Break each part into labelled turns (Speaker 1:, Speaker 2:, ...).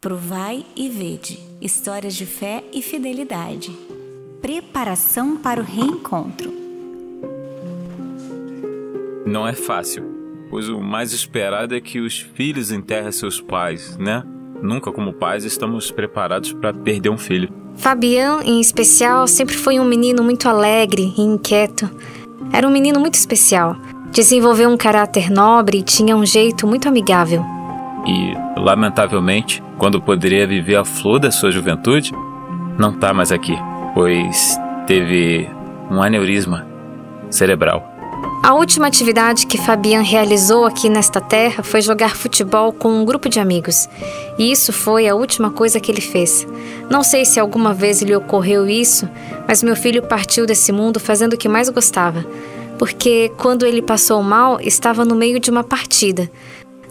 Speaker 1: Provai e vede, histórias de fé e fidelidade. Preparação para o reencontro.
Speaker 2: Não é fácil, pois o mais esperado é que os filhos enterrem seus pais, né? Nunca, como pais, estamos preparados para perder um filho.
Speaker 3: Fabian, em especial, sempre foi um menino muito alegre e inquieto. Era um menino muito especial. Desenvolveu um caráter nobre e tinha um jeito muito amigável.
Speaker 2: E, lamentavelmente, quando poderia viver a flor da sua juventude, não está mais aqui, pois teve um aneurisma cerebral.
Speaker 3: A última atividade que Fabian realizou aqui nesta terra foi jogar futebol com um grupo de amigos. E isso foi a última coisa que ele fez. Não sei se alguma vez lhe ocorreu isso, mas meu filho partiu desse mundo fazendo o que mais gostava. Porque quando ele passou mal, estava no meio de uma partida.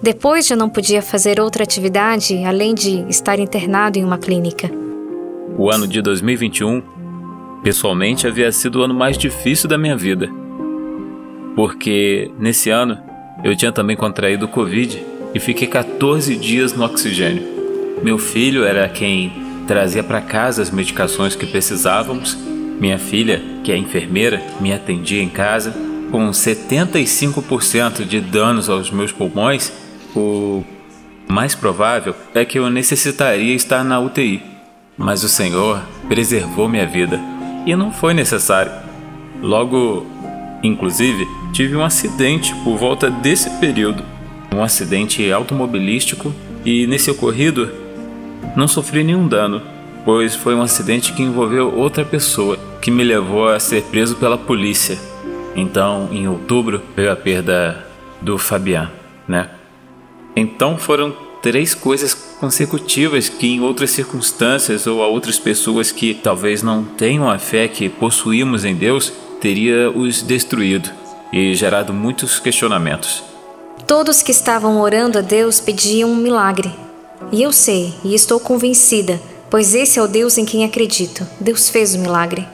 Speaker 3: Depois já não podia fazer outra atividade além de estar internado em uma clínica.
Speaker 2: O ano de 2021, pessoalmente, havia sido o ano mais difícil da minha vida. Porque nesse ano eu tinha também contraído o Covid e fiquei 14 dias no oxigênio. Meu filho era quem trazia para casa as medicações que precisávamos. Minha filha, que é enfermeira, me atendia em casa. Com 75% de danos aos meus pulmões, o mais provável é que eu necessitaria estar na UTI. Mas o Senhor preservou minha vida e não foi necessário. Logo, inclusive, tive um acidente por volta desse período. Um acidente automobilístico e nesse ocorrido não sofri nenhum dano, pois foi um acidente que envolveu outra pessoa que me levou a ser preso pela polícia. Então, em outubro, veio a perda do Fabian, né? Então foram 3 coisas consecutivas que em outras circunstâncias ou a outras pessoas que talvez não tenham a fé que possuímos em Deus, teria os destruído e gerado muitos questionamentos.
Speaker 3: Todos que estavam orando a Deus pediam um milagre. E eu sei, e estou convencida, pois esse é o Deus em quem acredito. Deus fez o milagre.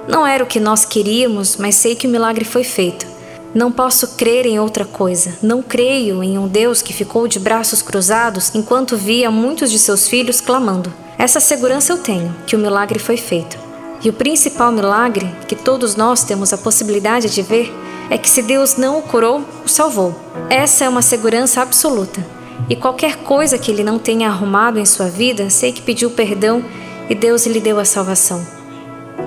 Speaker 3: Não era o que nós queríamos, mas sei que o milagre foi feito. Não posso crer em outra coisa. Não creio em um Deus que ficou de braços cruzados enquanto via muitos de seus filhos clamando. Essa segurança eu tenho, que o milagre foi feito. E o principal milagre, que todos nós temos a possibilidade de ver, é que se Deus não o curou, o salvou. Essa é uma segurança absoluta. E qualquer coisa que ele não tenha arrumado em sua vida, sei que pediu perdão e Deus lhe deu a salvação.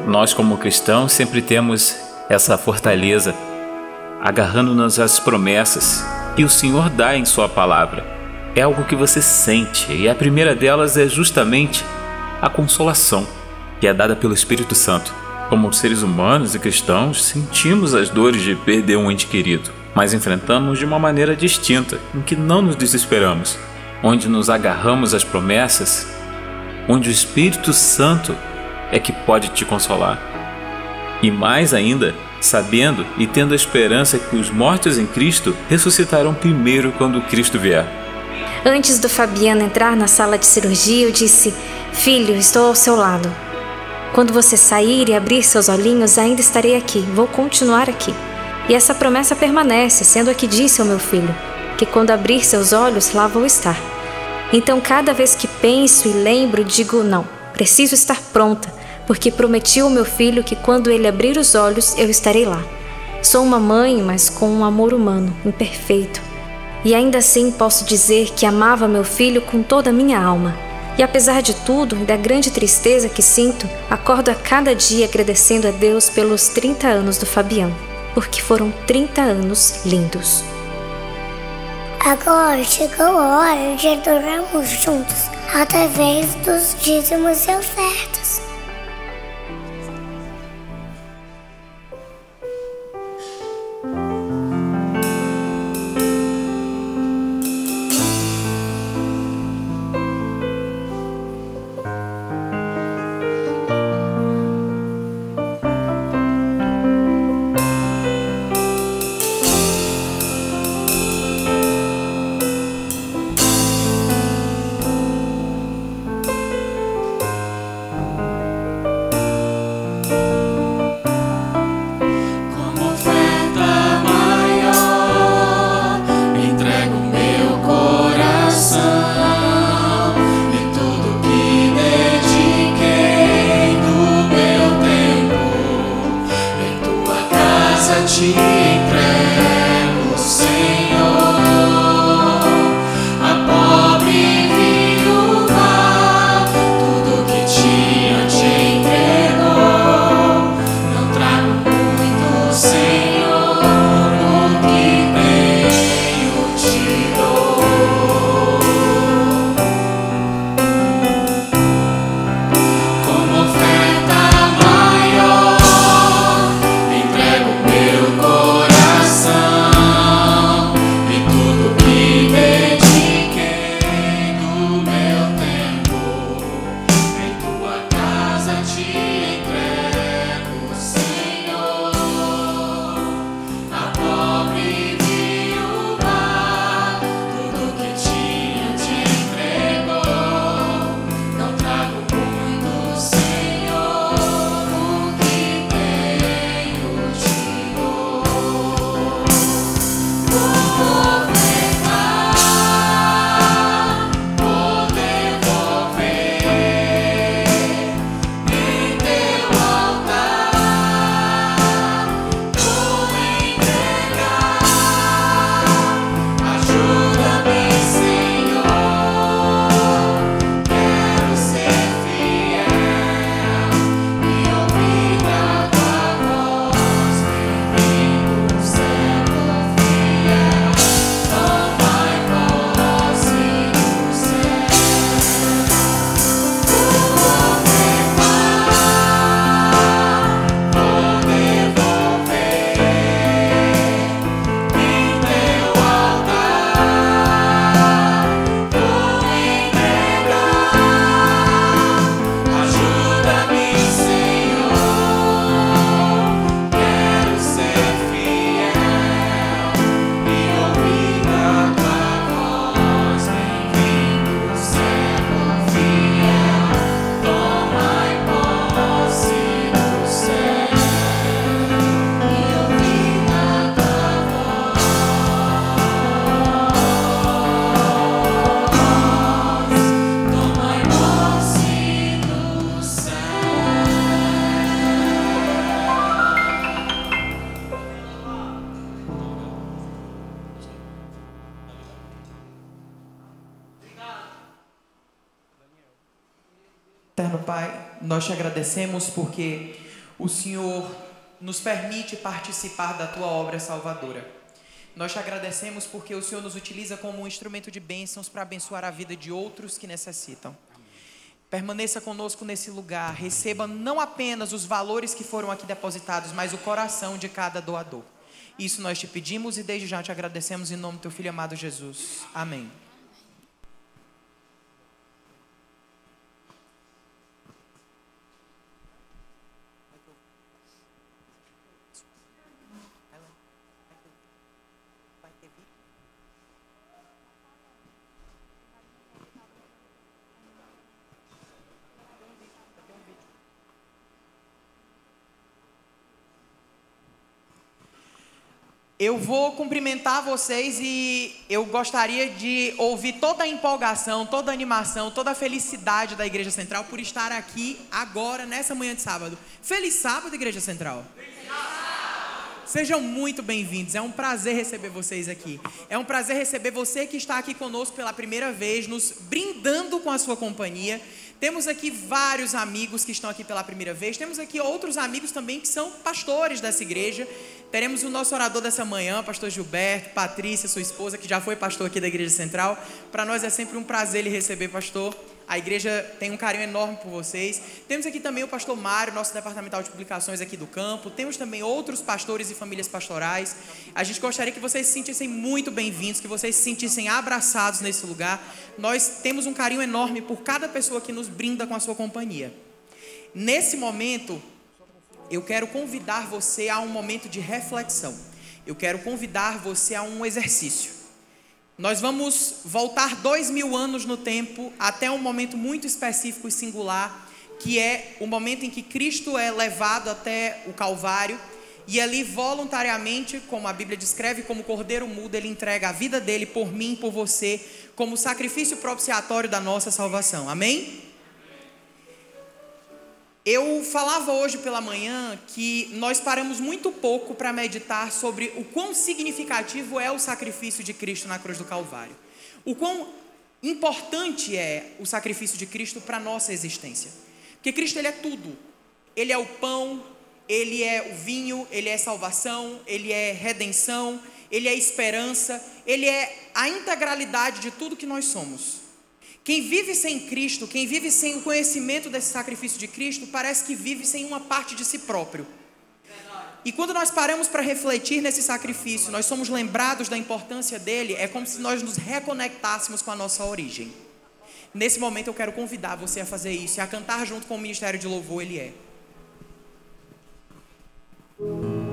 Speaker 2: Nós, como cristãos, sempre temos essa fortaleza, agarrando-nos às promessas que o Senhor dá em sua palavra. É algo que você sente, e a primeira delas é justamente a consolação, que é dada pelo Espírito Santo. Como seres humanos e cristãos, sentimos as dores de perder um ente querido, mas enfrentamos de uma maneira distinta, em que não nos desesperamos, onde nos agarramos às promessas, onde o Espírito Santo é que pode te consolar. E mais ainda, sabendo e tendo a esperança que os mortos em Cristo ressuscitarão primeiro quando Cristo vier.
Speaker 3: Antes do Fabiano entrar na sala de cirurgia, eu disse: "Filho, estou ao seu lado. Quando você sair e abrir seus olhinhos, ainda estarei aqui, vou continuar aqui." E essa promessa permanece, sendo a que disse ao meu filho, que quando abrir seus olhos, lá vou estar. Então, cada vez que penso e lembro, digo: não, preciso estar pronta, porque prometi ao meu filho que quando ele abrir os olhos, eu estarei lá. Sou uma mãe, mas com um amor humano, imperfeito. E ainda assim posso dizer que amava meu filho com toda a minha alma. E apesar de tudo e da grande tristeza que sinto, acordo a cada dia agradecendo a Deus pelos 30 anos do Fabian, porque foram 30 anos lindos.
Speaker 4: Agora chegou a hora de adorarmos juntos, através dos dízimos e ofertas.
Speaker 5: eterno Pai, nós te agradecemos porque o Senhor nos permite participar da tua obra salvadora. Nós te agradecemos porque o Senhor nos utiliza como um instrumento de bênçãos para abençoar a vida de outros que necessitam. Permaneça conosco nesse lugar, receba não apenas os valores que foram aqui depositados, mas o coração de cada doador. Isso nós te pedimos e desde já te agradecemos em nome do teu Filho amado Jesus. Amém. Eu vou cumprimentar vocês e eu gostaria de ouvir toda a empolgação, toda a animação, toda a felicidade da Igreja Central por estar aqui agora, nessa manhã de sábado. Feliz sábado, Igreja Central! Sejam muito bem-vindos, é um prazer receber vocês aqui. É um prazer receber você que está aqui conosco pela primeira vez, nos brindando com a sua companhia. Temos aqui vários amigos que estão aqui pela primeira vez. Temos aqui outros amigos também que são pastores dessa igreja. Teremos o nosso orador dessa manhã, pastor Gilberto, Patrícia, sua esposa, que já foi pastor aqui da Igreja Central. Para nós é sempre um prazer lhe receber, pastor. A igreja tem um carinho enorme por vocês. Temos aqui também o pastor Mário, nosso departamental de publicações aqui do campo. Temos também outros pastores e famílias pastorais. A gente gostaria que vocês se sentissem muito bem-vindos, que vocês se sentissem abraçados nesse lugar. Nós temos um carinho enorme por cada pessoa que nos brinda com a sua companhia. Nesse momento, eu quero convidar você a um momento de reflexão. Eu quero convidar você a um exercício. Nós vamos voltar 2000 anos no tempo até um momento muito específico e singular, que é o momento em que Cristo é levado até o Calvário e ali voluntariamente, como a Bíblia descreve, como cordeiro mudo, ele entrega a vida dele por mim, por você, como sacrifício propiciatório da nossa salvação. Amém? Eu falava hoje pela manhã que nós paramos muito pouco para meditar sobre o quão significativo é o sacrifício de Cristo na cruz do Calvário. O quão importante é o sacrifício de Cristo para a nossa existência. Porque Cristo, ele é tudo. Ele é o pão, ele é o vinho, ele é salvação, ele é redenção, ele é esperança, ele é a integralidade de tudo que nós somos. Quem vive sem Cristo, quem vive sem o conhecimento desse sacrifício de Cristo, parece que vive sem uma parte de si próprio. E quando nós paramos para refletir nesse sacrifício, nós somos lembrados da importância dele, é como se nós nos reconectássemos com a nossa origem. Nesse momento eu quero convidar você a fazer isso e a cantar junto com o Ministério de Louvor, ele é.
Speaker 6: O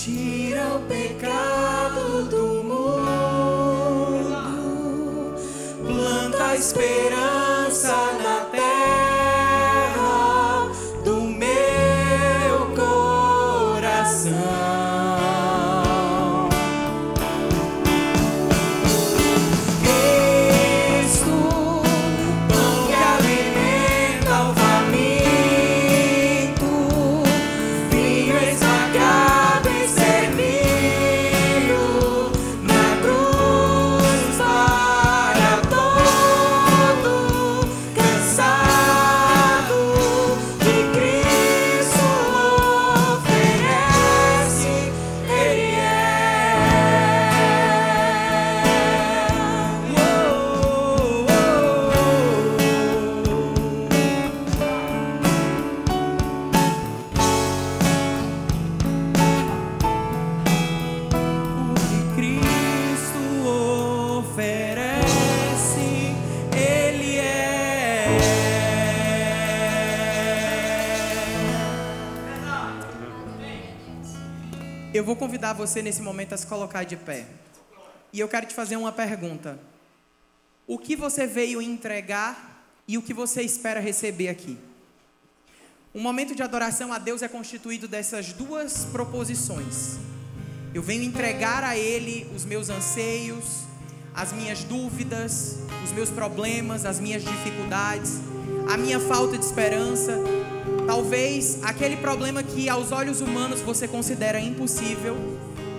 Speaker 5: tira o pecado do mundo, planta a esperança na terra do meu coração. Eu vou convidar você nesse momento a se colocar de pé. E eu quero te fazer uma pergunta. O que você veio entregar e o que você espera receber aqui? Um momento de adoração a Deus é constituído dessas duas proposições. Eu venho entregar a Ele os meus anseios, as minhas dúvidas, os meus problemas, as minhas dificuldades, a minha falta de esperança. Talvez aquele problema que aos olhos humanos você considera impossível,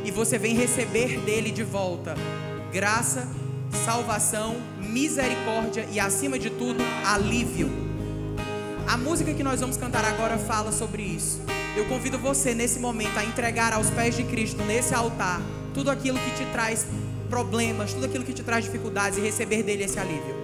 Speaker 5: e você vem receber dele de volta graça, salvação, misericórdia e, acima de tudo, alívio. A música que nós vamos cantar agora fala sobre isso. Eu convido você nesse momento a entregar aos pés de Cristo, nesse altar, tudo aquilo que te traz problemas, tudo aquilo que te traz dificuldades, e receber dele esse alívio.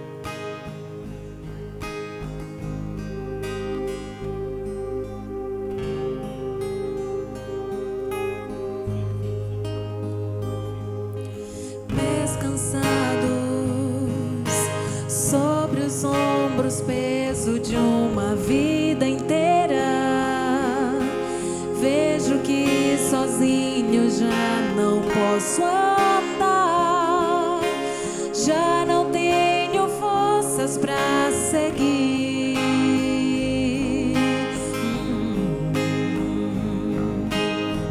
Speaker 6: Peso de uma vida inteira, vejo que sozinho já não posso andar, já não tenho forças pra seguir.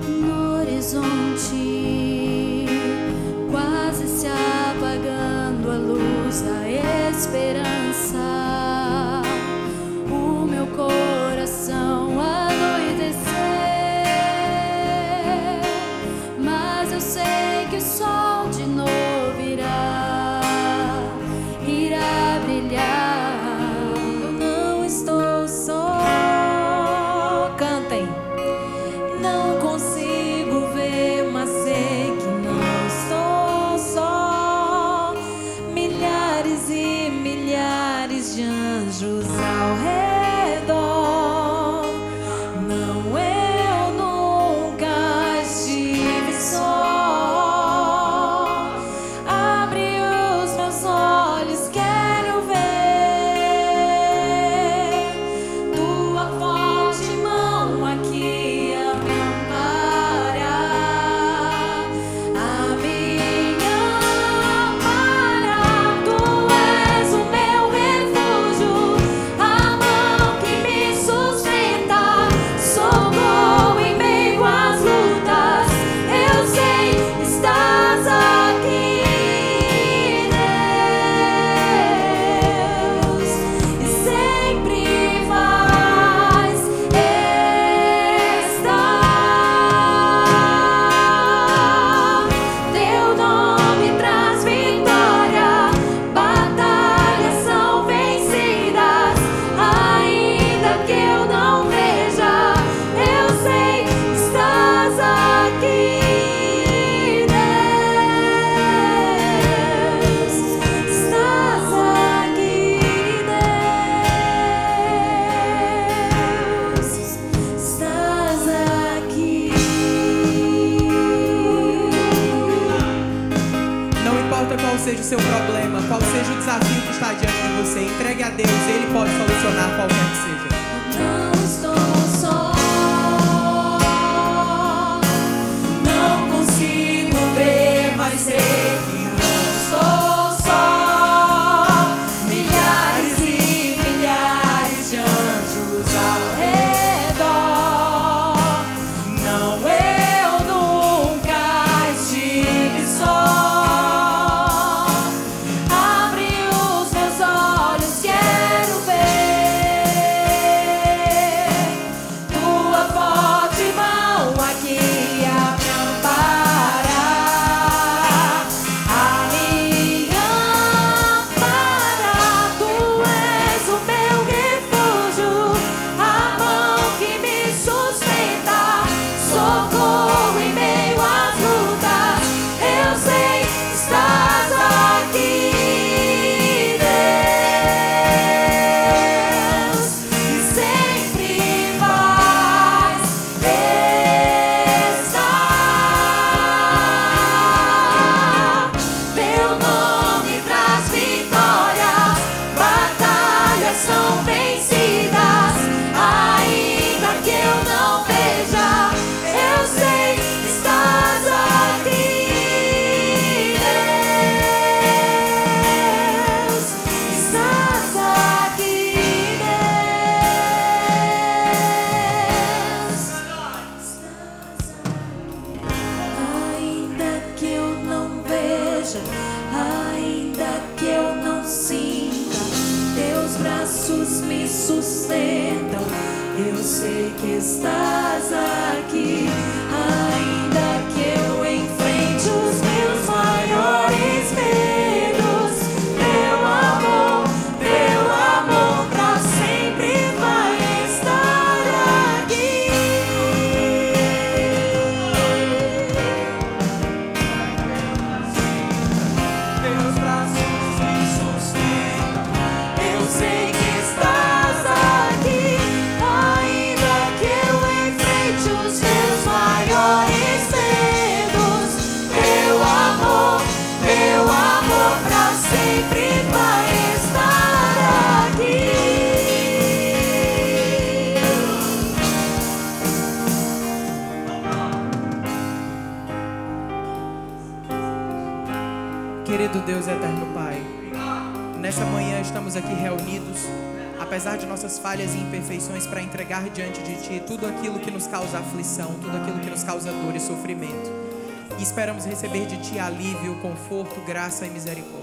Speaker 6: No horizonte, quase se apagando a luz da esperança, coração anoitecer, mas eu sei que o sol de novo irá brilhar. Eu não estou só, cantem. Não consigo ver, mas sei que não estou só. Milhares e milhares de anjos ao redor.
Speaker 5: seja o seu problema, qual seja o desafio que está diante de você, entregue a Deus, Ele pode solucionar qualquer que seja.
Speaker 6: Não estou só, veja, ainda que eu não sinta, teus braços me sustentam. Eu sei que estás aqui, ainda que eu enfrente os meus maiores medos. Teu amor pra sempre vai estar aqui. Teus braços me sustentam. Eu sei que estás aqui, ainda que eu enfrente os meus maiores medos. Teu amor pra sempre vai estar aqui.
Speaker 5: Querido Deus eterno Pai, nesta manhã estamos aqui reunidos, apesar de nossas falhas e imperfeições, para entregar diante de Ti tudo aquilo que nos causa aflição, tudo aquilo que nos causa dor e sofrimento. E esperamos receber de Ti alívio, conforto, graça e misericórdia.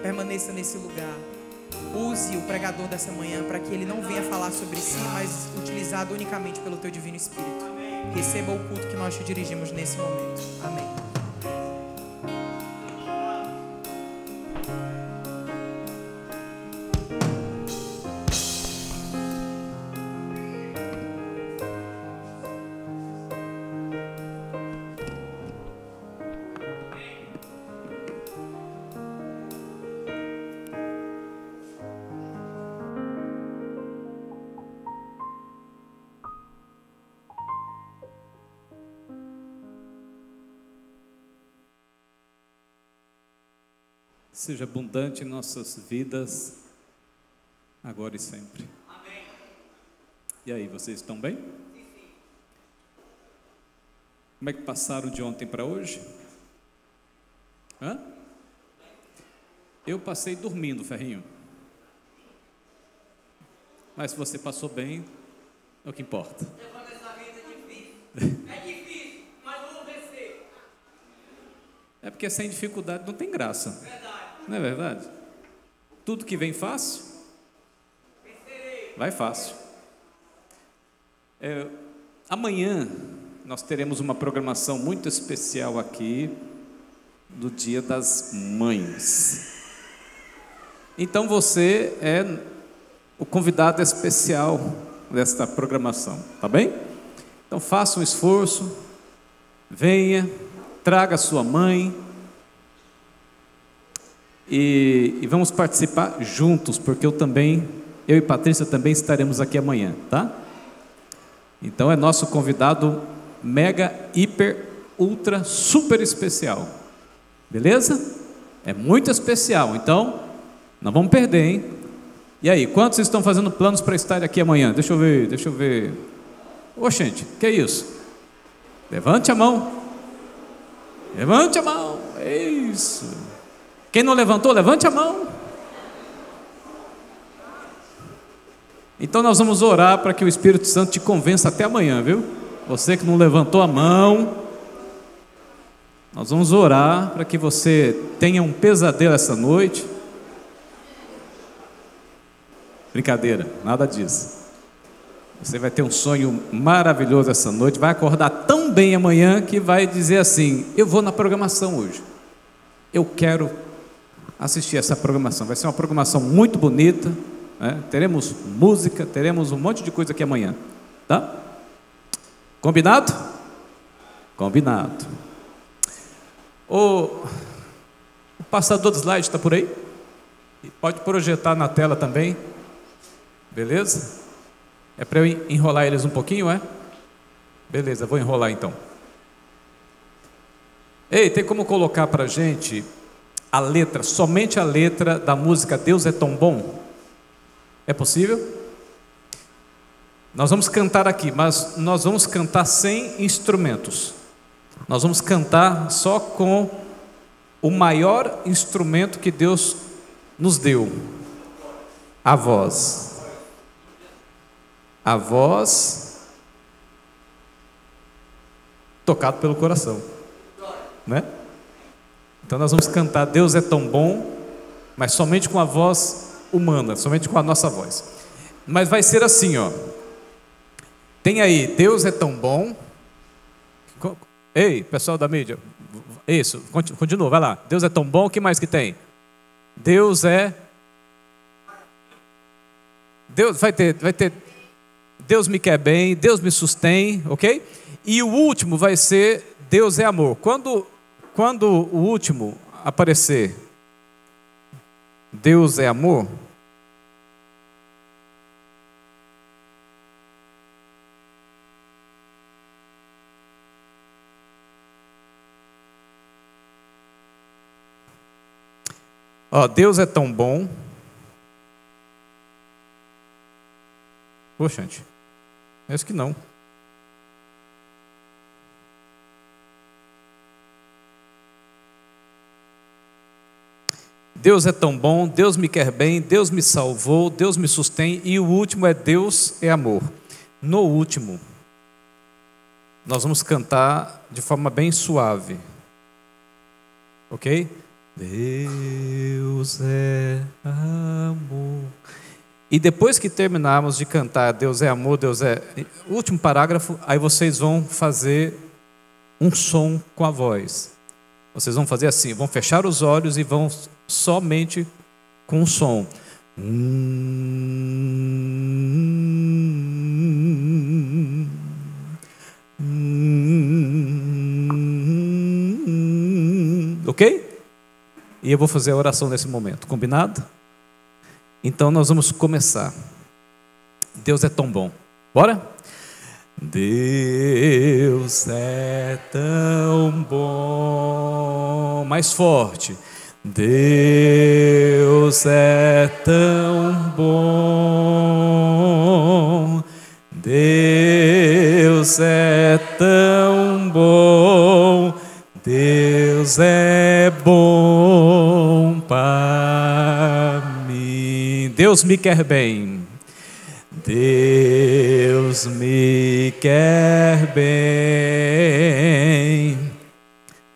Speaker 5: Permaneça nesse lugar. Use o pregador dessa manhã para que ele não venha falar sobre si, mas utilizado unicamente pelo Teu Divino Espírito. Receba o culto que nós Te dirigimos nesse momento. Amém.
Speaker 7: Seja abundante em nossas vidas, agora e sempre.
Speaker 5: Amém.
Speaker 7: E aí, vocês estão bem? Como é que passaram de ontem para hoje? Hã? Eu passei dormindo, Ferrinho. Mas se você passou bem, é o que importa.
Speaker 5: É difícil, mas vamos vencer.
Speaker 7: É porque sem dificuldade não tem graça.
Speaker 5: Verdade.
Speaker 7: Não é verdade? Tudo que vem fácil, vai fácil. Amanhã nós teremos uma programação muito especial aqui do Dia das Mães. Então você é o convidado especial desta programação, tá bem? Então faça um esforço, venha, traga a sua mãe. E vamos participar juntos, porque eu e Patrícia também estaremos aqui amanhã, tá? Então é nosso convidado mega, hiper, ultra, super especial. Beleza? É muito especial, então não vamos perder, hein? E aí, quantos estão fazendo planos para estar aqui amanhã? Deixa eu ver. Ô, gente, que é isso? Levante a mão. Levante a mão. É isso. Quem não levantou, levante a mão. Então nós vamos orar para que o Espírito Santo te convença até amanhã, viu? Você que não levantou a mão, nós vamos orar para que você tenha um pesadelo essa noite. Brincadeira, nada disso. Você vai ter um sonho maravilhoso essa noite, vai acordar tão bem amanhã que vai dizer assim: eu vou na programação hoje. Eu quero assistir essa programação. Vai ser uma programação muito bonita, né? Teremos música, teremos um monte de coisa aqui amanhã, tá? Combinado? Combinado. O passador de slide está por aí? Pode projetar na tela também. Beleza? É para eu enrolar eles um pouquinho, é? Beleza, vou enrolar então. Ei, tem como colocar para a gente a letra, somente a letra da música Deus é Tão Bom? É possível? Nós vamos cantar aqui, mas nós vamos cantar sem instrumentos. Nós vamos cantar só com o maior instrumento que Deus nos deu: a voz. A voz tocado pelo coração, né? Então nós vamos cantar Deus é tão bom, mas somente com a voz humana, somente com a nossa voz. Mas vai ser assim, ó. Tem aí, Deus é tão bom. Ei, pessoal da mídia. Isso, continua, vai lá. Deus é tão bom, o que mais que tem? Deus vai ter Deus me quer bem, Deus me sustém, ok? E o último vai ser Deus é amor. Quando o último aparecer, Deus é amor, ó, Deus é tão bom. Poxa, gente, acho que não. Deus é tão bom, Deus me quer bem, Deus me salvou, Deus me sustém. E o último é Deus é amor. No último, nós vamos cantar de forma bem suave, ok? Deus é amor. E depois que terminarmos de cantar Deus é amor, Deus é... O último parágrafo, aí vocês vão fazer um som com a voz. Vocês vão fazer assim, vão fechar os olhos e vão somente com o som. Ok? E eu vou fazer a oração nesse momento, combinado? Então nós vamos começar. Deus é tão bom. Bora? Deus é tão bom. Mais forte. Deus é tão bom. Deus é tão bom. Deus é bom para mim. Deus me quer bem. Deus me quer bem.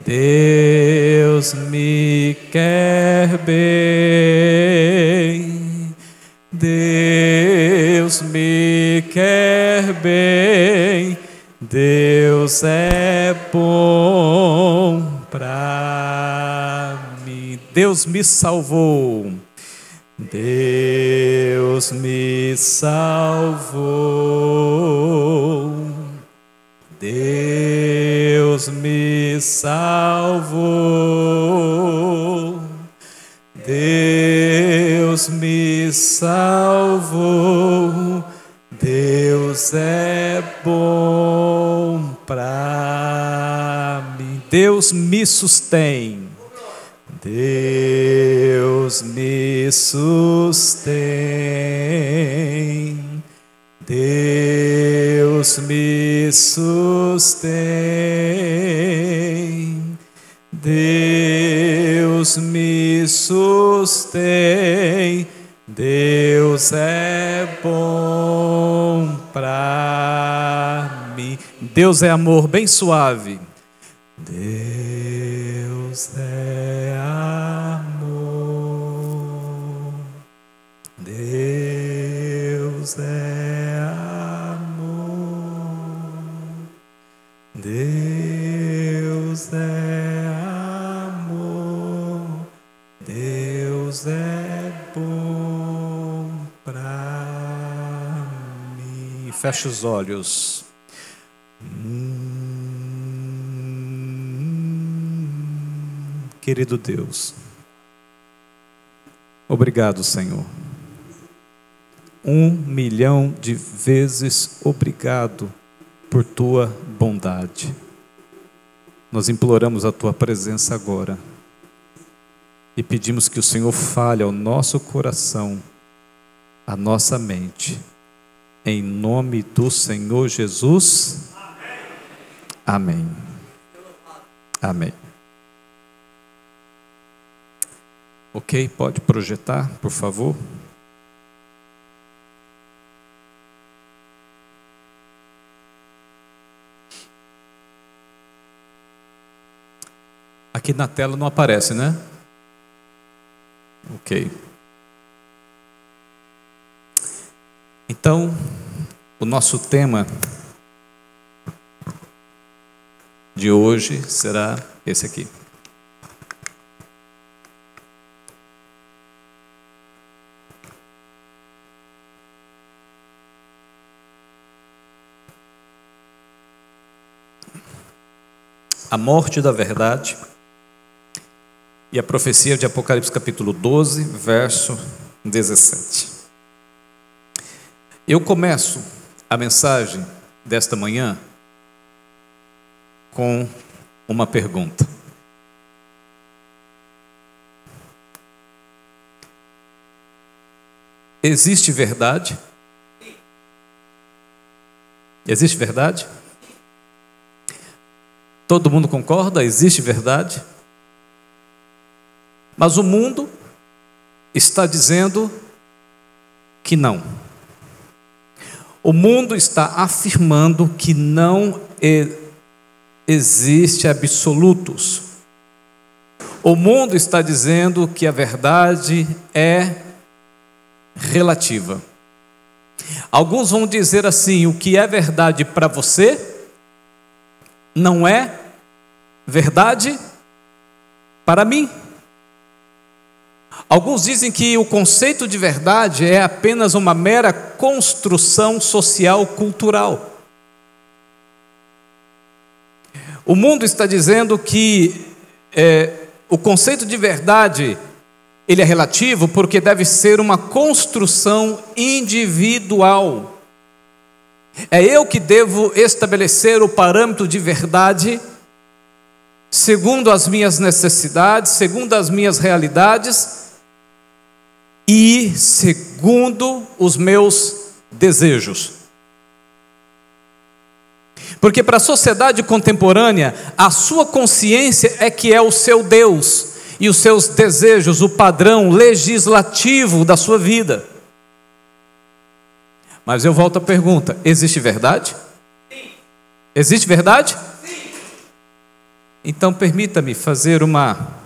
Speaker 7: Deus me quer bem. Deus me quer bem. Deus é bom pra mim. Deus me salvou. Deus me salvou. Deus me salvou. Deus me salvou. Deus é bom pra mim. Deus me sustém. Deus me sustém. Deus me sustém. Deus me sustém. Deus é bom pra mim. Deus é amor, bem suave. Deus é amor. Deus é amor. Deus é amor. Deus é bom pra mim. Fecha os olhos. Querido Deus, obrigado, Senhor. 1.000.000 de vezes obrigado por tua bondade. Nós imploramos a tua presença agora e pedimos que o Senhor fale ao nosso coração, à nossa mente, em nome do Senhor Jesus. Amém. Amém. Ok, pode projetar, por favor. Aqui na tela não aparece, né? Ok. Então, o nosso tema de hoje será esse aqui. A morte da verdade e a profecia de Apocalipse capítulo 12, verso 17. Eu começo a mensagem desta manhã com uma pergunta. Existe verdade? Existe verdade? Todo mundo concorda? Existe verdade? Mas o mundo está dizendo que não. O mundo está afirmando que não existe absolutos. O mundo está dizendo que a verdade é relativa. Alguns vão dizer assim: o que é verdade para você não é verdade para mim. Alguns dizem que o conceito de verdade é apenas uma mera construção social cultural. O mundo está dizendo que o conceito de verdade ele é relativo porque deve ser uma construção individual. É eu que devo estabelecer o parâmetro de verdade segundo as minhas necessidades, segundo as minhas realidades e segundo os meus desejos. Porque para a sociedade contemporânea, a sua consciência é que é o seu Deus e os seus desejos, o padrão legislativo da sua vida. Mas eu volto à pergunta: existe verdade? Sim. Existe verdade? Sim. Então permita-me fazer uma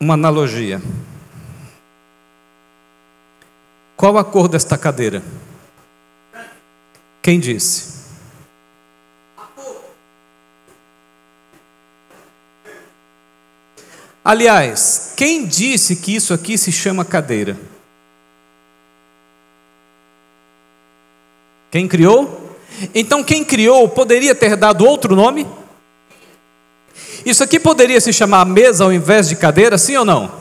Speaker 7: analogia. Qual a cor desta cadeira? Quem disse? Aliás, quem disse que isso aqui se chama cadeira? Quem criou? Então quem criou poderia ter dado outro nome? Isso aqui poderia se chamar mesa ao invés de cadeira, sim ou não?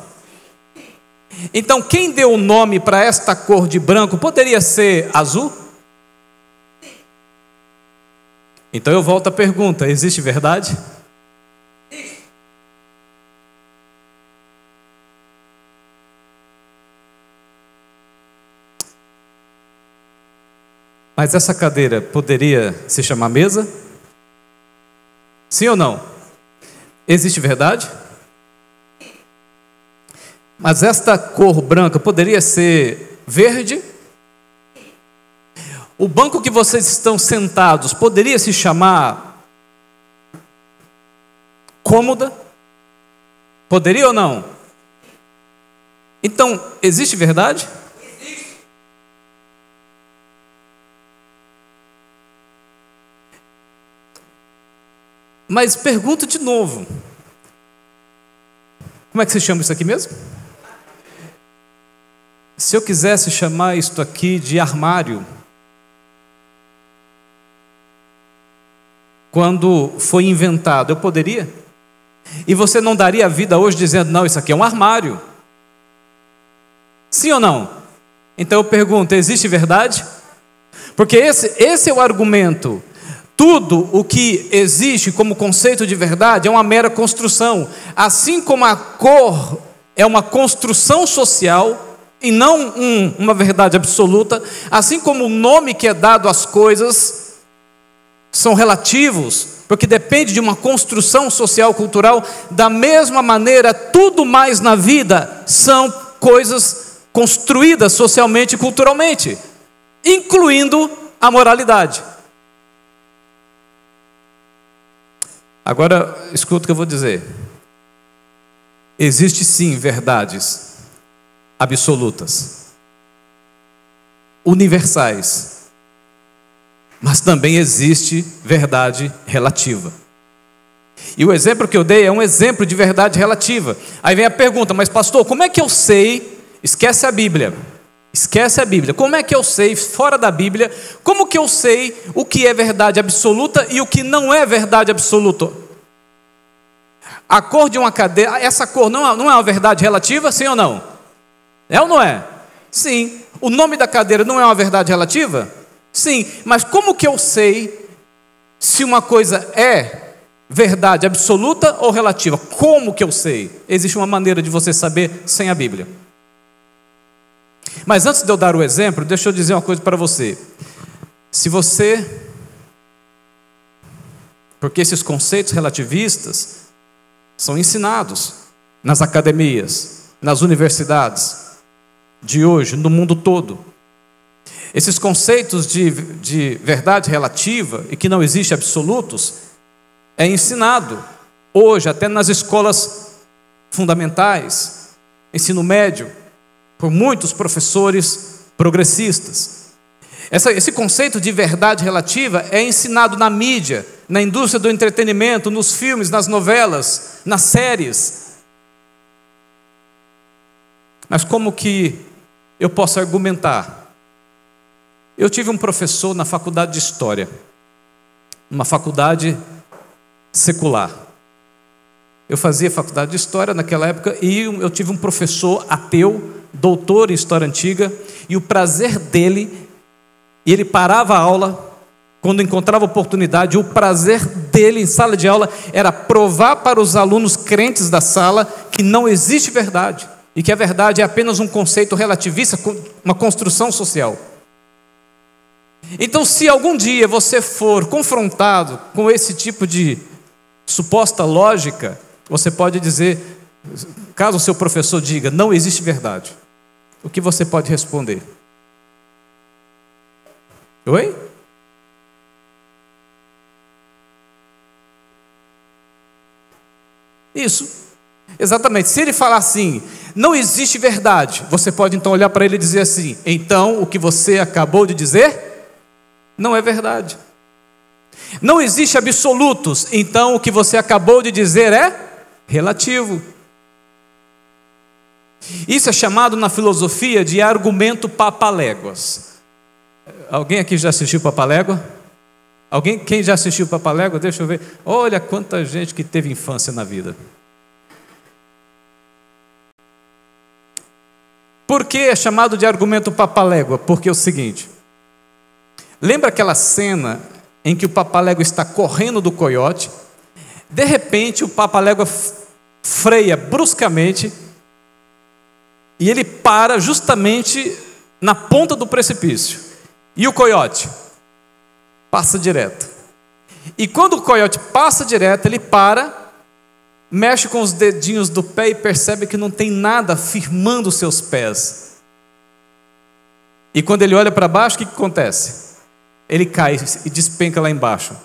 Speaker 7: Então quem deu o nome para esta cor de branco poderia ser azul? Então eu volto à pergunta: existe verdade? Mas essa cadeira poderia se chamar mesa? Sim ou não? Existe verdade? Mas esta cor branca poderia ser verde? O banco que vocês estão sentados poderia se chamar cômoda? Poderia ou não? Então, existe verdade? Mas pergunto de novo: como é que se chama isso aqui mesmo? Se eu quisesse chamar isto aqui de armário, quando foi inventado, eu poderia? E você não daria a vida hoje dizendo: não, isso aqui é um armário. Sim ou não? Então eu pergunto: existe verdade? Porque esse é o argumento. Tudo o que existe como conceito de verdade é uma mera construção. Assim como a cor é uma construção social e não uma verdade absoluta, assim como o nome que é dado às coisas são relativos, porque depende de uma construção social cultural, da mesma maneira, tudo mais na vida são coisas construídas socialmente e culturalmente, incluindo a moralidade. Agora, escuta o que eu vou dizer. Existe sim verdades absolutas, universais, mas também existe verdade relativa. E o exemplo que eu dei é um exemplo de verdade relativa. Aí vem a pergunta, mas pastor, como é que eu sei? Esquece a Bíblia. Esquece a Bíblia. Como é que eu sei, fora da Bíblia, como que eu sei o que é verdade absoluta e o que não é verdade absoluta? A cor de uma cadeira, essa cor não é uma verdade relativa, sim ou não? É ou não é? Sim. O nome da cadeira não é uma verdade relativa? Sim. Mas como que eu sei se uma coisa é verdade absoluta ou relativa? Como que eu sei? Existe uma maneira de você saber sem a Bíblia. Mas antes de eu dar o exemplo, deixa eu dizer uma coisa para você. Se você... Porque esses conceitos relativistas são ensinados nas academias, nas universidades de hoje, no mundo todo. Esses conceitos de verdade relativa e que não existe absolutos é ensinado hoje até nas escolas fundamentais, ensino médio, por muitos professores progressistas. Esse conceito de verdade relativa é ensinado na mídia, na indústria do entretenimento, nos filmes, nas novelas, nas séries. Mas como que eu posso argumentar? Eu tive um professor na faculdade de História, uma faculdade secular. Eu fazia faculdade de História naquela época e eu tive um professor ateu, doutor em História Antiga, e o prazer dele, e ele parava a aula, quando encontrava oportunidade, o prazer dele em sala de aula era provar para os alunos crentes da sala que não existe verdade, e que a verdade é apenas um conceito relativista, uma construção social. Então, se algum dia você for confrontado com esse tipo de suposta lógica, você pode dizer, caso o seu professor diga, não existe verdade, o que você pode responder? Oi? Isso, exatamente. Se ele falar assim, não existe verdade, você pode então olhar para ele e dizer assim, então o que você acabou de dizer não é verdade. Não existe absolutos, então o que você acabou de dizer é relativo. Isso é chamado na filosofia de argumento papaléguas. Alguém aqui já assistiu Papalégua? Quem já assistiu Papalégua? Deixa eu ver. Olha quanta gente que teve infância na vida. Por que é chamado de argumento papalégua? Porque é o seguinte. Lembra aquela cena em que o papalégua está correndo do coiote? De repente o papalégua freia bruscamente e ele para justamente na ponta do precipício. E o coiote passa direto. E quando o coiote passa direto, ele para, mexe com os dedinhos do pé e percebe que não tem nada firmando os seus pés. E quando ele olha para baixo, o que acontece? Ele cai e despenca lá embaixo.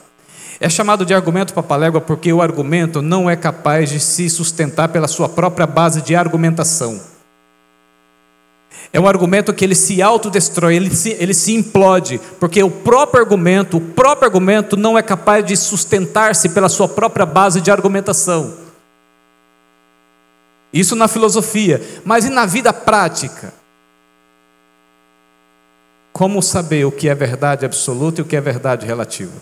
Speaker 7: É chamado de argumento papalégua porque o argumento não é capaz de se sustentar pela sua própria base de argumentação. É um argumento que ele se autodestrói, ele se implode, porque o próprio argumento não é capaz de sustentar-se pela sua própria base de argumentação. Isso na filosofia, mas e na vida prática? Como saber o que é verdade absoluta e o que é verdade relativa?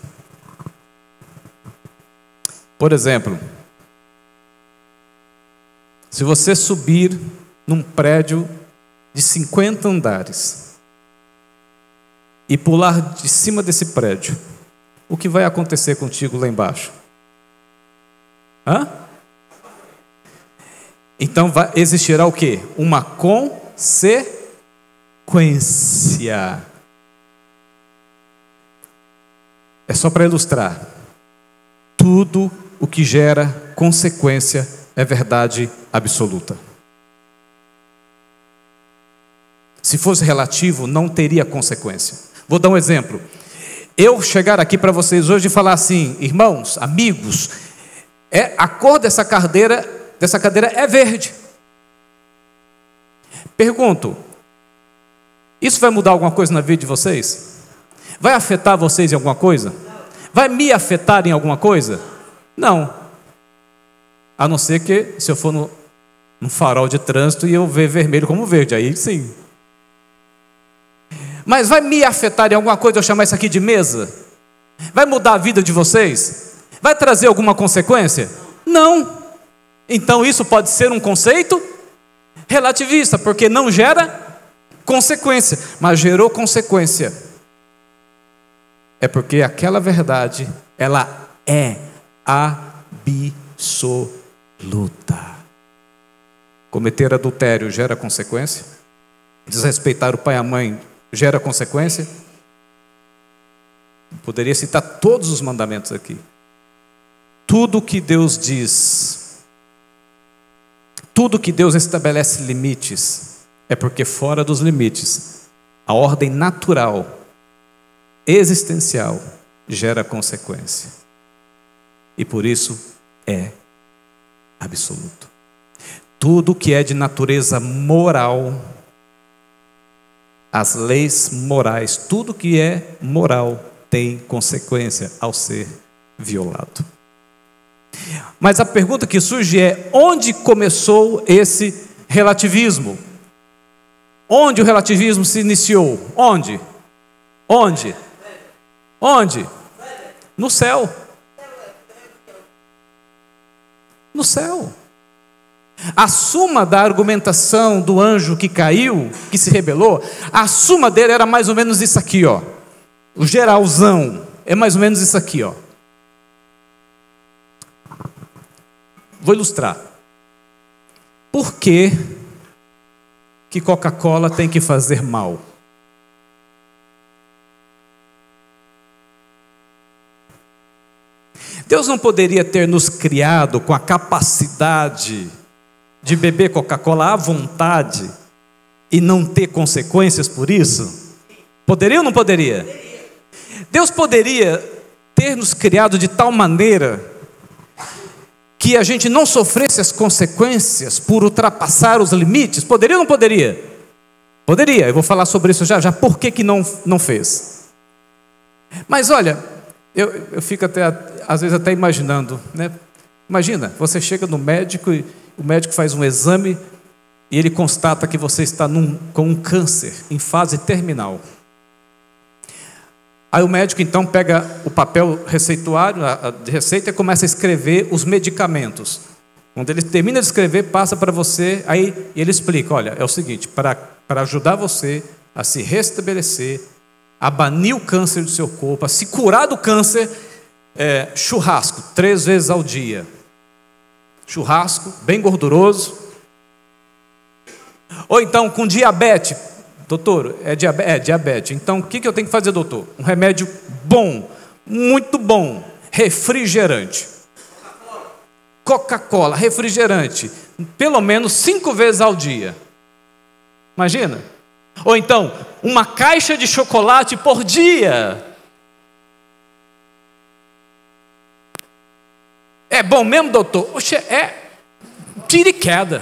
Speaker 7: Por exemplo, se você subir num prédio de 50 andares e pular de cima desse prédio, o que vai acontecer contigo lá embaixo? Então existirá o quê? Uma consequência. É só para ilustrar. Tudo o que gera consequência é verdade absoluta. Se fosse relativo, não teria consequência. Vou dar um exemplo. eu chegar aqui para vocês hoje e falar assim: irmãos, amigos, a cor dessa cadeira é verde. Pergunto, isso vai mudar alguma coisa na vida de vocês? Vai afetar vocês em alguma coisa? Vai me afetar em alguma coisa? Não. A não ser que se eu for no farol de trânsito e eu ver vermelho como verde, aí sim. Mas vai me afetar em alguma coisa eu chamar isso aqui de mesa? Vai mudar a vida de vocês? Vai trazer alguma consequência? Não. Então isso pode ser um conceito relativista, porque não gera consequência, mas gerou consequência. É porque aquela verdade, ela é absoluta. Cometer adultério gera consequência? Desrespeitar o pai e a mãe gera consequência? Poderia citar todos os mandamentos aqui. Tudo que Deus diz, tudo que Deus estabelece limites, é porque fora dos limites, a ordem natural, existencial, gera consequência. E por isso é absoluto. Tudo que é de natureza moral, as leis morais, tudo que é moral tem consequência ao ser violado. Mas a pergunta que surge é: onde começou esse relativismo? Onde o relativismo se iniciou? Onde? Onde? Onde? No céu. No céu. A suma da argumentação do anjo que caiu, que se rebelou, a suma dele era mais ou menos isso aqui, ó. O geralzão é mais ou menos isso aqui, ó. Vou ilustrar. Por que Coca-Cola tem que fazer mal? Deus não poderia ter nos criado com a capacidade de beber Coca-Cola à vontade e não ter consequências por isso? Poderia ou não poderia? Deus poderia ter nos criado de tal maneira que a gente não sofresse as consequências por ultrapassar os limites? Poderia ou não poderia? Poderia, eu vou falar sobre isso já. Por que não fez? Mas olha, eu fico às vezes até imaginando, né? Imagina, você chega no médico e o médico faz um exame e ele constata que você está com um câncer em fase terminal. Aí o médico então pega o papel receituário, de receita, e começa a escrever os medicamentos. Quando ele termina de escrever, passa para você, aí ele explica: olha, é o seguinte, para ajudar você a se restabelecer, a banir o câncer do seu corpo, a se curar do câncer, churrasco 3 vezes ao dia. Churrasco, bem gorduroso. Ou então com diabetes. Doutor, é diabetes. Então o que eu tenho que fazer, doutor? Um remédio bom, muito bom, refrigerante. Coca-Cola, refrigerante, pelo menos 5 vezes ao dia. Imagina? Ou então, uma caixa de chocolate por dia. É bom mesmo, doutor? Oxe, é tiro e queda.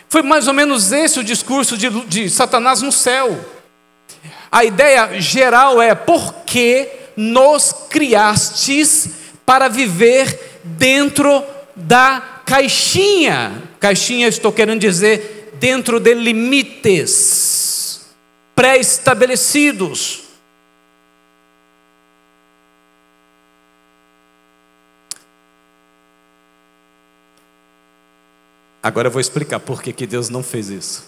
Speaker 7: Foi mais ou menos esse o discurso de Satanás no céu. A ideia geral é: por que nos criastes para viver dentro da caixinha? Caixinha, estou querendo dizer, dentro de limites pré-estabelecidos. Agora eu vou explicar por que Deus não fez isso.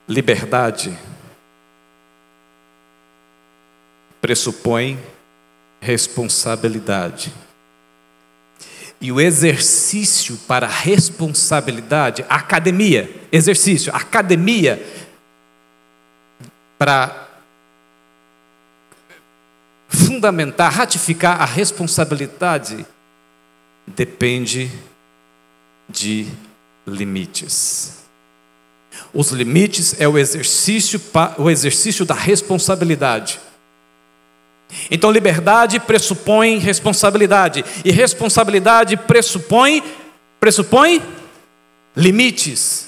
Speaker 7: Liberdade pressupõe responsabilidade. E o exercício para responsabilidade, academia para fundamentar, ratificar a responsabilidade, depende de limites. Os limites é o exercício da responsabilidade. Então, liberdade pressupõe responsabilidade. E responsabilidade pressupõe limites.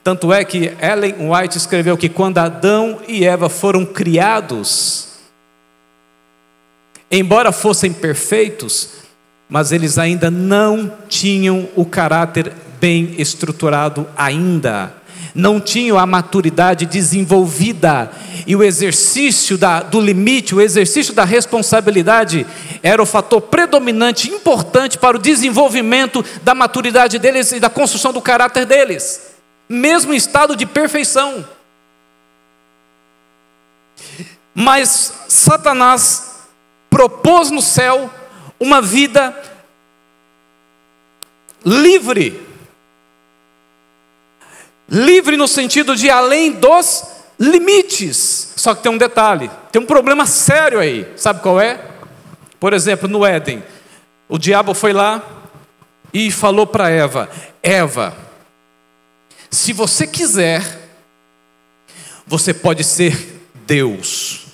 Speaker 7: Tanto é que Ellen White escreveu que quando Adão e Eva foram criados, embora fossem perfeitos, mas eles ainda não tinham o caráter bem estruturado ainda. Não tinham a maturidade desenvolvida. E o exercício do limite, o exercício da responsabilidade era o fator predominante, importante para o desenvolvimento da maturidade deles e da construção do caráter deles, mesmo em estado de perfeição. Mas Satanás propôs no céu uma vida livre. Livre no sentido de além dos limites. Só que tem um detalhe, tem um problema sério aí. Sabe qual é? Por exemplo, no Éden, o diabo foi lá e falou para Eva: Eva, se você quiser, você pode ser Deus.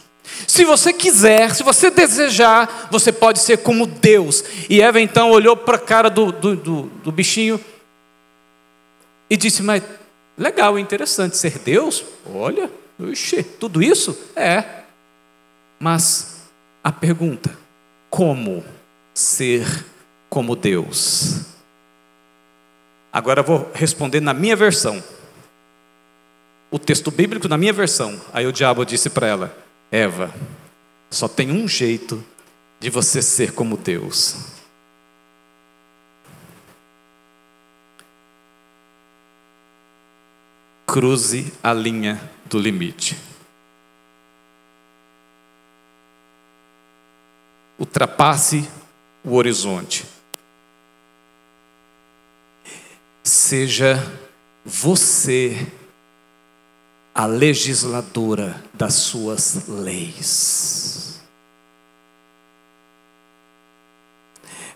Speaker 7: Se você quiser, se você desejar, você pode ser como Deus. E Eva então olhou para a cara do bichinho e disse: mas legal, interessante ser Deus? Olha, tudo isso? É. Mas a pergunta: como ser como Deus? Agora eu vou responder na minha versão. O texto bíblico na minha versão. Aí o diabo disse para ela: Eva, só tem um jeito de você ser como Deus. Cruze a linha do limite. Ultrapasse o horizonte. Seja você a legisladora das suas leis.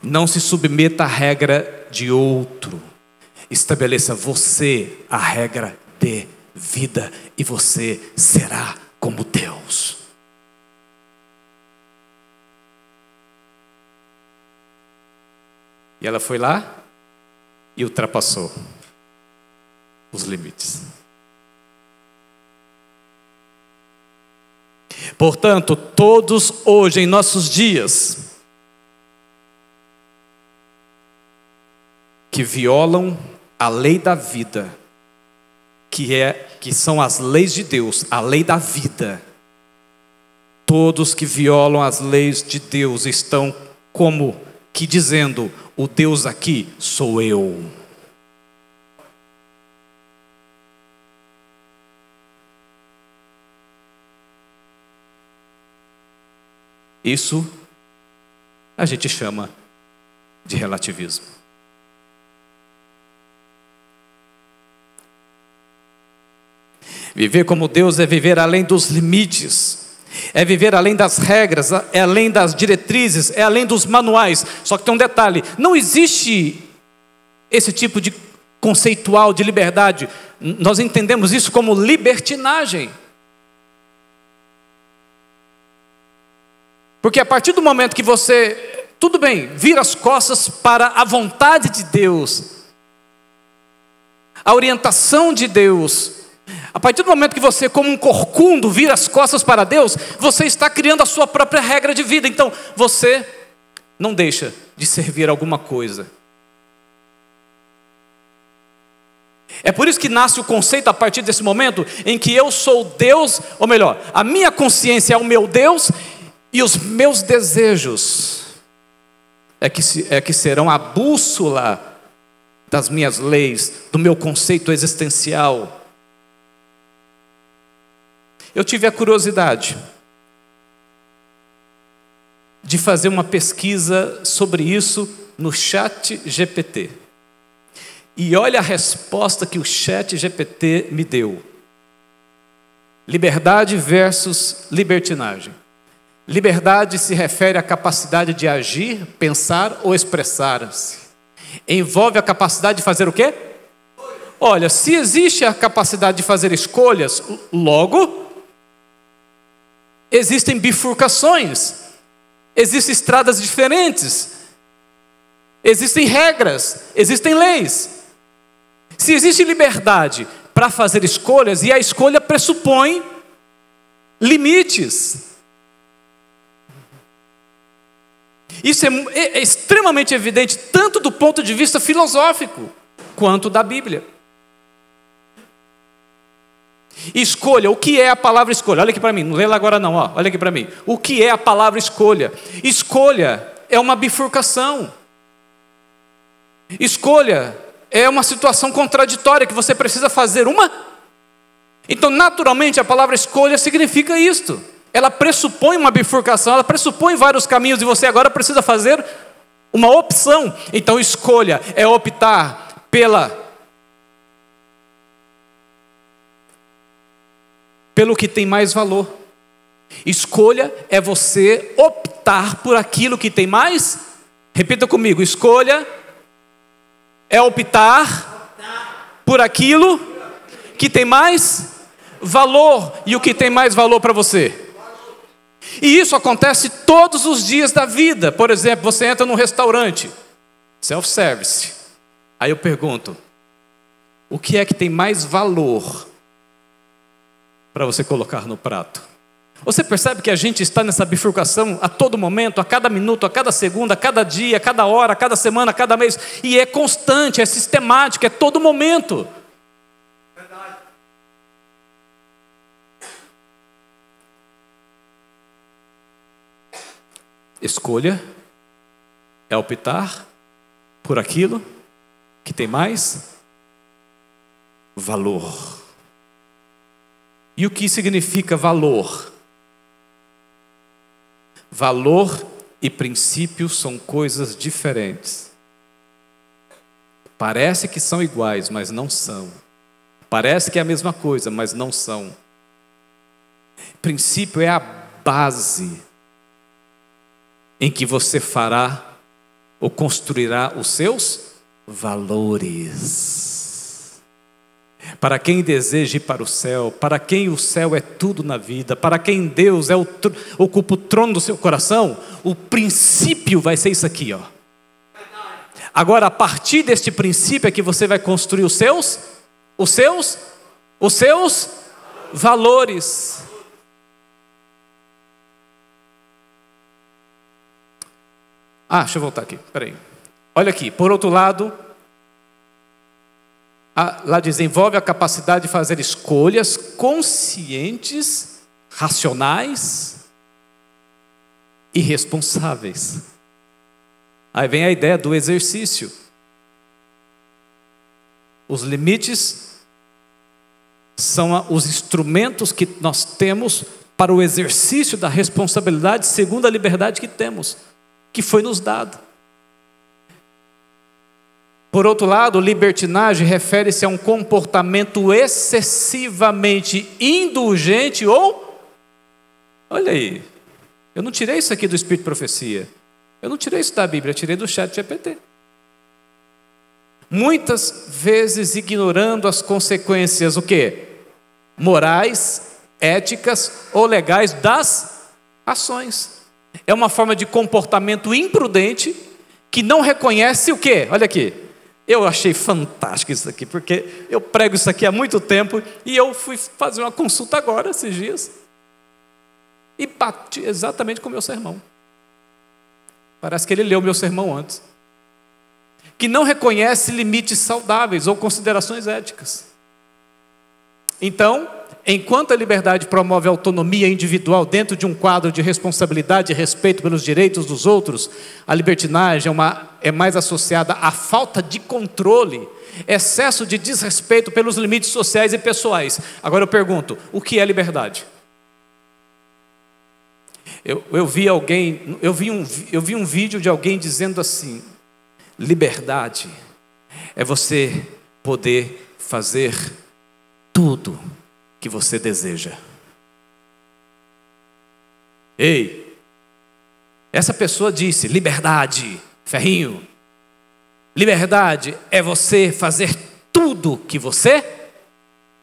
Speaker 7: Não se submeta à regra de outro. Estabeleça você a regra de vida e você será como Deus. E ela foi lá e ultrapassou os limites. Portanto, todos hoje em nossos dias que violam a lei da vida, que são as leis de Deus, a lei da vida, todos que violam as leis de Deus estão como que dizendo: o Deus aqui sou eu. Isso a gente chama de relativismo. Viver como Deus é viver além dos limites, é viver além das regras, é além das diretrizes, é além dos manuais. Só que tem um detalhe: não existe esse tipo de conceitual de liberdade. Nós entendemos isso como libertinagem. Porque a partir do momento que você, tudo bem, vira as costas para a vontade de Deus, a orientação de Deus, a partir do momento que você, como um corcundo, vira as costas para Deus, você está criando a sua própria regra de vida. Então, você não deixa de servir alguma coisa. É por isso que nasce o conceito a partir desse momento em que eu sou Deus, ou melhor, a minha consciência é o meu Deus e os meus desejos é que serão a bússola das minhas leis, do meu conceito existencial. Eu tive a curiosidade de fazer uma pesquisa sobre isso no ChatGPT. E olha a resposta que o ChatGPT me deu. Liberdade versus libertinagem. Liberdade se refere à capacidade de agir, pensar ou expressar-se. Envolve a capacidade de fazer o quê? olha, se existe a capacidade de fazer escolhas, logo, existem bifurcações, existem estradas diferentes, existem regras, existem leis. Se existe liberdade para fazer escolhas, e a escolha pressupõe limites. Isso é extremamente evidente, tanto do ponto de vista filosófico, quanto da Bíblia. Escolha, o que é a palavra escolha? Olha aqui para mim, não lê lá agora não, ó. Olha aqui para mim. O que é a palavra escolha? Escolha é uma bifurcação. Escolha é uma situação contraditória que você precisa fazer uma. Então, naturalmente, a palavra escolha significa isto. Ela pressupõe uma bifurcação, ela pressupõe vários caminhos e você agora precisa fazer uma opção. Então, escolha é optar pelo que tem mais valor. Escolha é você optar por aquilo que tem mais. Repita comigo, escolha é optar por aquilo que tem mais valor. E o que tem mais valor para você? E isso acontece todos os dias da vida. Por exemplo, você entra num restaurante, self-service. Aí eu pergunto, o que é que tem mais valor para você colocar no prato? Você percebe que a gente está nessa bifurcação a todo momento, a cada minuto, a cada segundo, a cada dia, a cada hora, a cada semana, a cada mês. E é constante, é sistemático, é todo momento. Escolha é optar por aquilo que tem mais valor. E o que significa valor? Valor e princípio são coisas diferentes. Parece que são iguais, mas não são. Parece que é a mesma coisa, mas não são. Princípio é a base em que você fará ou construirá os seus valores. Para quem deseja ir para o céu, para quem o céu é tudo na vida, para quem Deus ocupa o trono do seu coração, o princípio vai ser isso aqui, ó. Agora, a partir deste princípio é que você vai construir os seus valores. Deixa eu voltar aqui, peraí. Olha aqui, por outro lado, lá desenvolve a capacidade de fazer escolhas conscientes, racionais e responsáveis. Aí vem a ideia do exercício. Os limites são os instrumentos que nós temos para o exercício da responsabilidade segundo a liberdade que temos, que foi nos dado. Por outro lado, libertinagem refere-se a um comportamento excessivamente indulgente ou... Olha aí, eu não tirei isso aqui do Espírito de Profecia. Eu não tirei isso da Bíblia, eu tirei do ChatGPT. Muitas vezes ignorando as consequências, o quê? Morais, éticas ou legais das ações. É uma forma de comportamento imprudente que não reconhece o quê? Olha aqui. Eu achei fantástico isso aqui, porque eu prego isso aqui há muito tempo e eu fui fazer uma consulta agora, esses dias, e bati exatamente com o meu sermão. Parece que ele leu o meu sermão antes. Que não reconhece limites saudáveis ou considerações éticas. Então, enquanto a liberdade promove a autonomia individual dentro de um quadro de responsabilidade e respeito pelos direitos dos outros, a libertinagem é mais associada à falta de controle, excesso de desrespeito pelos limites sociais e pessoais. Agora eu pergunto, o que é liberdade? Eu vi um vídeo de alguém dizendo assim: liberdade é você poder fazer tudo que você deseja. Ei, essa pessoa disse: liberdade, ferrinho, liberdade é você fazer tudo que você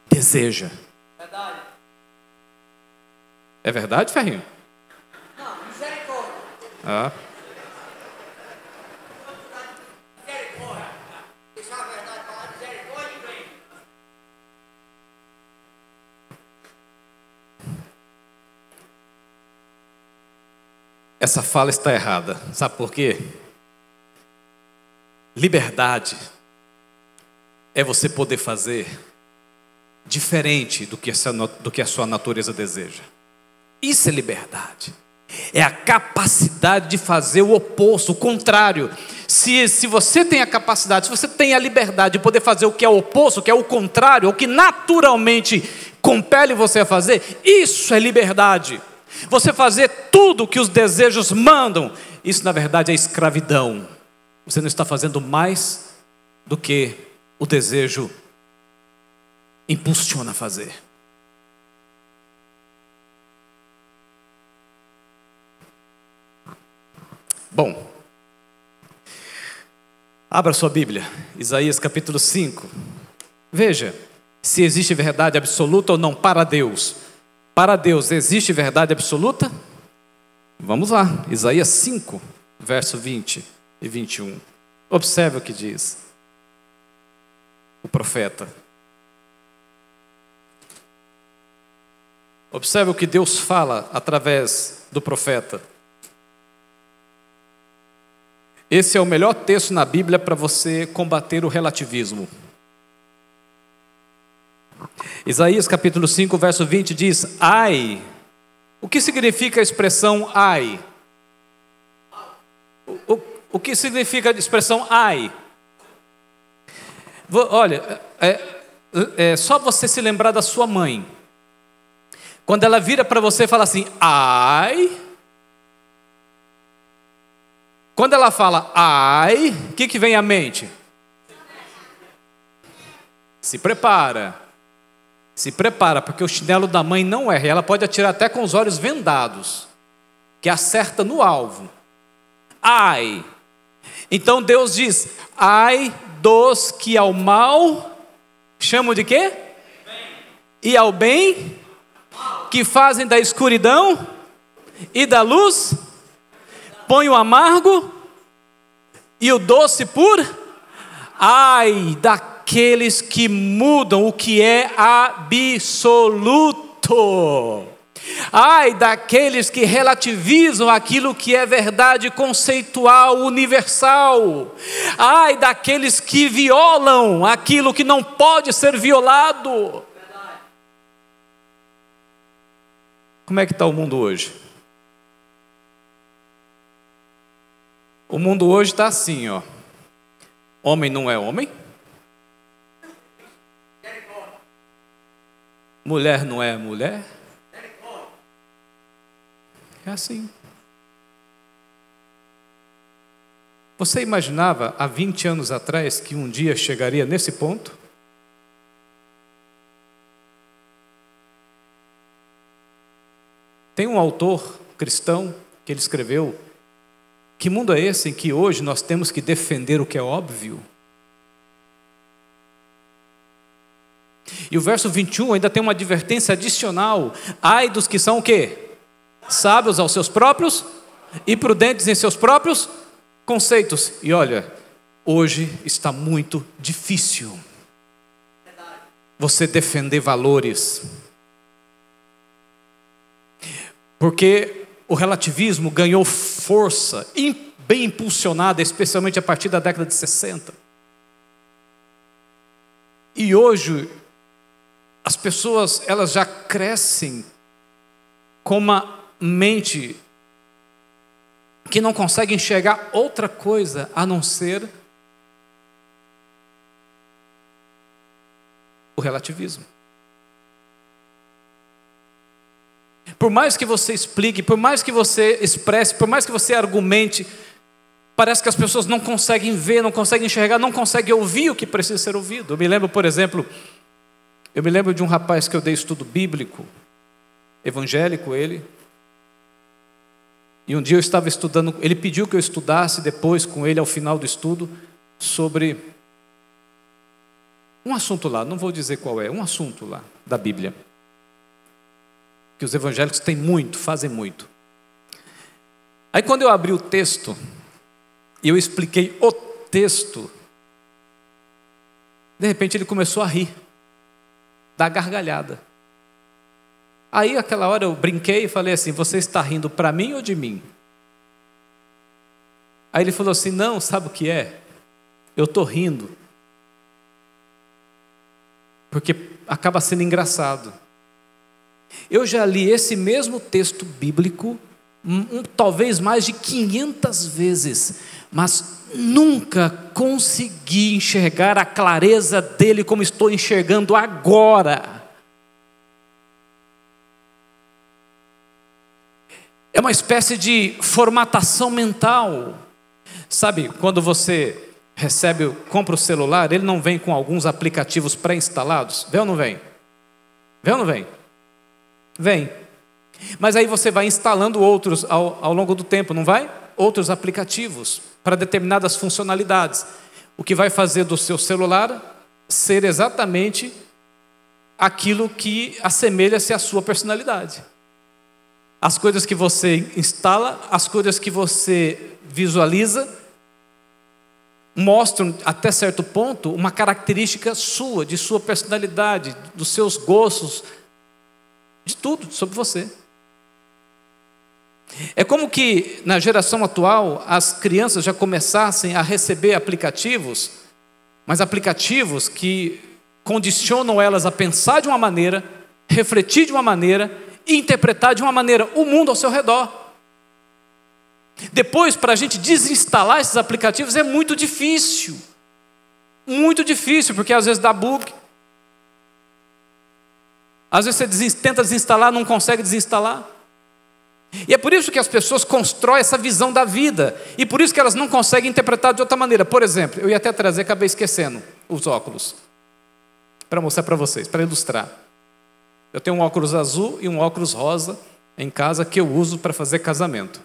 Speaker 7: deseja.
Speaker 5: Verdade.
Speaker 7: É verdade, Ferrinho?
Speaker 5: Não, misericórdia.
Speaker 7: Ah.
Speaker 5: Misericórdia. Isso é a verdade, falar misericórdia e bem.
Speaker 7: Essa fala está errada. Sabe por quê? Liberdade é você poder fazer diferente do que a sua natureza deseja. Isso é liberdade. É a capacidade de fazer o oposto, o contrário. Se você tem a capacidade, se você tem a liberdade de poder fazer o que é o oposto, o que é o contrário, o que naturalmente compele você a fazer, isso é liberdade. Você fazer tudo o que os desejos mandam, isso na verdade é escravidão. Você não está fazendo mais do que o desejo impulsiona a fazer. Bom, abra sua Bíblia, Isaías capítulo 5. Veja se existe verdade absoluta ou não para Deus. Para Deus existe verdade absoluta? Vamos lá, Isaías 5, verso 20 e 21. Observe o que diz o profeta. Observe o que Deus fala através do profeta. Esse é o melhor texto na Bíblia para você combater o relativismo. Isaías capítulo 5, verso 20 diz: ai. O que significa a expressão ai? O que significa a expressão ai? Olha, é só você se lembrar da sua mãe. Quando ela vira para você e fala assim, ai. Quando ela fala ai, o que vem à mente? Se prepara. Se prepara, porque o chinelo da mãe não erra. Ela pode atirar até com os olhos vendados, que acerta no alvo. Ai. Então Deus diz, ai dos que ao mal chamam de quê? E ao bem, que fazem da escuridão e da luz, põe o amargo e o doce por ai daqueles que mudam o que é absoluto. Ai daqueles que relativizam aquilo que é verdade conceitual, universal. Ai daqueles que violam aquilo que não pode ser violado. Como é que está o mundo hoje? O mundo hoje está assim, ó. Homem não é homem. Mulher não é mulher. É assim. Você imaginava há 20 anos atrás que um dia chegaria nesse ponto? Tem um autor cristão que ele escreveu: que mundo é esse em que hoje nós temos que defender o que é óbvio? E o verso 21 ainda tem uma advertência adicional. Ai dos que são o quê? Sábios aos seus próprios e prudentes em seus próprios conceitos. E olha, hoje está muito difícil você defender valores. Porque o relativismo ganhou força, bem impulsionada, especialmente a partir da década de 60. E hoje, as pessoas elas já crescem com uma mente que não consegue enxergar outra coisa a não ser o relativismo. Por mais que você explique, por mais que você expresse, por mais que você argumente, parece que as pessoas não conseguem ver, não conseguem enxergar, não conseguem ouvir o que precisa ser ouvido. Eu me lembro, por exemplo, de um rapaz que eu dei estudo bíblico, evangélico ele, e um dia eu estava estudando, ele pediu que eu estudasse depois com ele, ao final do estudo, sobre Um assunto lá, não vou dizer qual é, um assunto lá da Bíblia. Que os evangélicos têm muito, fazem muito. Aí quando eu abri o texto, e eu expliquei o texto, de repente ele começou a rir, dar gargalhada. Aí aquela hora eu brinquei e falei assim, você está rindo para mim ou de mim? Aí ele falou assim, não, sabe o que é? Eu estou rindo. Porque acaba sendo engraçado. Eu já li esse mesmo texto bíblico, talvez mais de 500 vezes, mas nunca consegui enxergar a clareza dele como estou enxergando agora. É uma espécie de formatação mental. Sabe, quando você compra o celular, ele não vem com alguns aplicativos pré-instalados? Vem ou não vem? Vem ou não vem? Vem. Mas aí você vai instalando outros ao longo do tempo, não vai? Outros aplicativos para determinadas funcionalidades. O que vai fazer do seu celular ser exatamente aquilo que assemelha-se à sua personalidade. As coisas que você instala, as coisas que você visualiza, mostram até certo ponto uma característica sua, de sua personalidade, dos seus gostos, de tudo sobre você. É como que na geração atual as crianças já começassem a receber aplicativos, mas aplicativos que condicionam elas a pensar de uma maneira, refletir de uma maneira e interpretar de uma maneira o mundo ao seu redor. Depois, para a gente desinstalar esses aplicativos é muito difícil. Muito difícil, porque às vezes dá bug. Às vezes você tenta desinstalar, não consegue desinstalar. E é por isso que as pessoas constroem essa visão da vida. E por isso que elas não conseguem interpretar de outra maneira. Por exemplo, eu ia até trazer, acabei esquecendo, os óculos. Para mostrar para vocês, para ilustrar. Eu tenho um óculos azul e um óculos rosa em casa que eu uso para fazer casamento.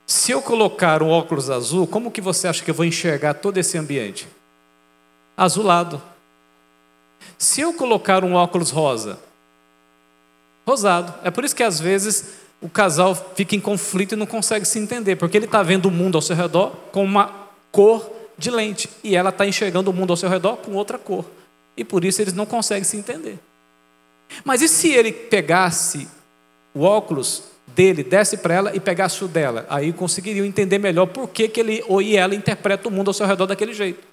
Speaker 7: Se eu colocar um óculos azul, como que você acha que eu vou enxergar todo esse ambiente? Azulado. Se eu colocar um óculos rosa, rosado. É por isso que às vezes o casal fica em conflito e não consegue se entender, porque ele está vendo o mundo ao seu redor com uma cor de lente e ela está enxergando o mundo ao seu redor com outra cor. E por isso eles não conseguem se entender. Mas e se ele pegasse o óculos dele, desse para ela e pegasse o dela? Aí conseguiriam entender melhor por que ele ou ela interpreta o mundo ao seu redor daquele jeito.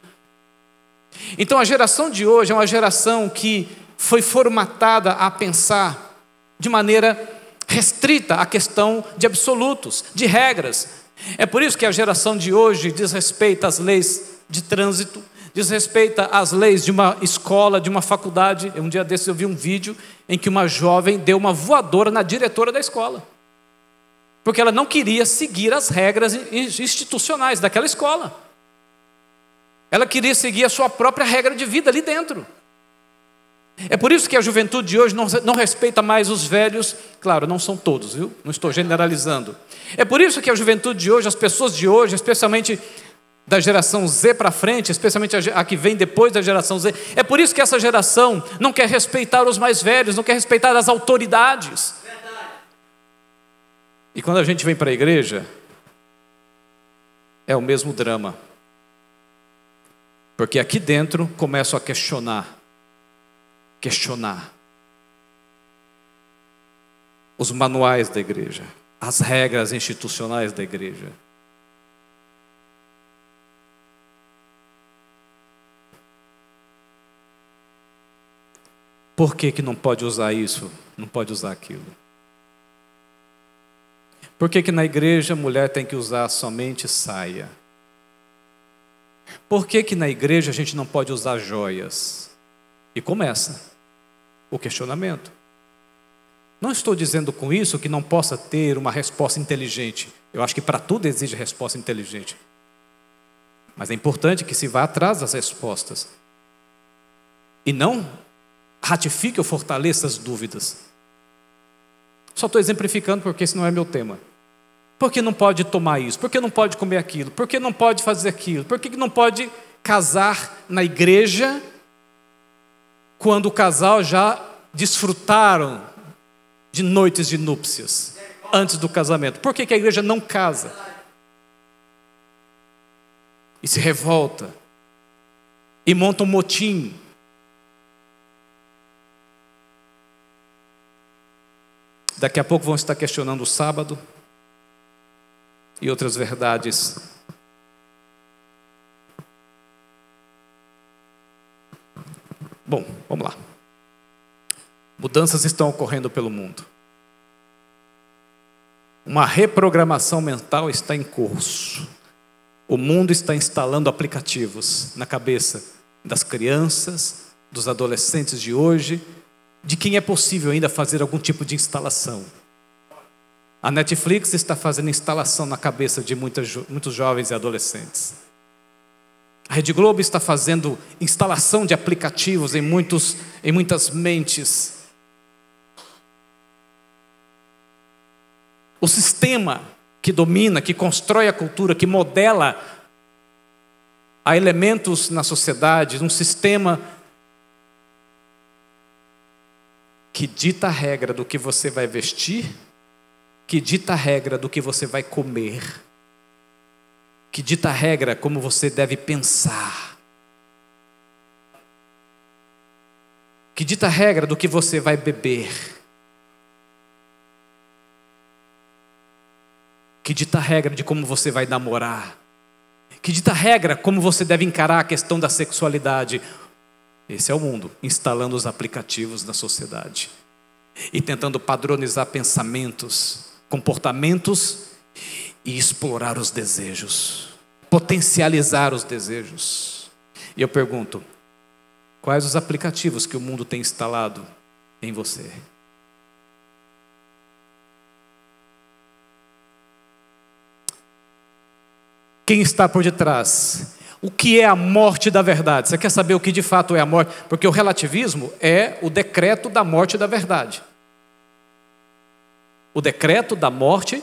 Speaker 7: Então a geração de hoje é uma geração que foi formatada a pensar de maneira restrita a questão de absolutos, de regras. É por isso que a geração de hoje desrespeita as leis de trânsito, desrespeita as leis de uma escola, de uma faculdade. Um dia desses eu vi um vídeo em que uma jovem deu uma voadora na diretora da escola, porque ela não queria seguir as regras institucionais daquela escola. Ela queria seguir a sua própria regra de vida ali dentro. É por isso que a juventude de hoje não respeita mais os velhos. Claro, não são todos, viu? Não estou generalizando. É por isso que a juventude de hoje, as pessoas de hoje, especialmente da geração Z para frente, especialmente a que vem depois da geração Z, é por isso que essa geração não quer respeitar os mais velhos, não quer respeitar as autoridades. E quando a gente vem para a igreja, é o mesmo drama. Porque aqui dentro começo a questionar os manuais da igreja, as regras institucionais da igreja. Por que não pode usar isso, não pode usar aquilo? Por que na igreja a mulher tem que usar somente saia? Por que na igreja a gente não pode usar joias? E começa o questionamento. Não estou dizendo com isso que não possa ter uma resposta inteligente. Eu acho que para tudo exige resposta inteligente. Mas é importante que se vá atrás das respostas. E não ratifique ou fortaleça as dúvidas. Só estou exemplificando porque esse não é meu tema. Por que não pode tomar isso? Por que não pode comer aquilo? Por que não pode fazer aquilo? Por que não pode casar na igreja quando o casal já desfrutaram de noites de núpcias antes do casamento. Por que a igreja não casa? E se revolta e monta um motim. Daqui a pouco vão estar questionando o sábado e outras verdades. Bom, vamos lá. Mudanças estão ocorrendo pelo mundo. Uma reprogramação mental está em curso. O mundo está instalando aplicativos na cabeça das crianças, dos adolescentes de hoje, de quem é possível ainda fazer algum tipo de instalação. A Netflix está fazendo instalação na cabeça de muitos jovens e adolescentes. A Rede Globo está fazendo instalação de aplicativos em muitas mentes. O sistema que domina, que constrói a cultura, que modela a elementos na sociedade, um sistema que dita a regra do que você vai vestir, que dita a regra do que você vai comer, que dita a regra como você deve pensar, que dita a regra do que você vai beber, que dita a regra de como você vai namorar, que dita a regra como você deve encarar a questão da sexualidade. Esse é o mundo, instalando os aplicativos na sociedade e tentando padronizar pensamentos, comportamentos e explorar os desejos, potencializar os desejos. E eu pergunto, quais os aplicativos que o mundo tem instalado em você? Quem está por detrás? O que é a morte da verdade? Você quer saber o que de fato é a morte? Porque o relativismo é o decreto da morte da verdade. O decreto da morte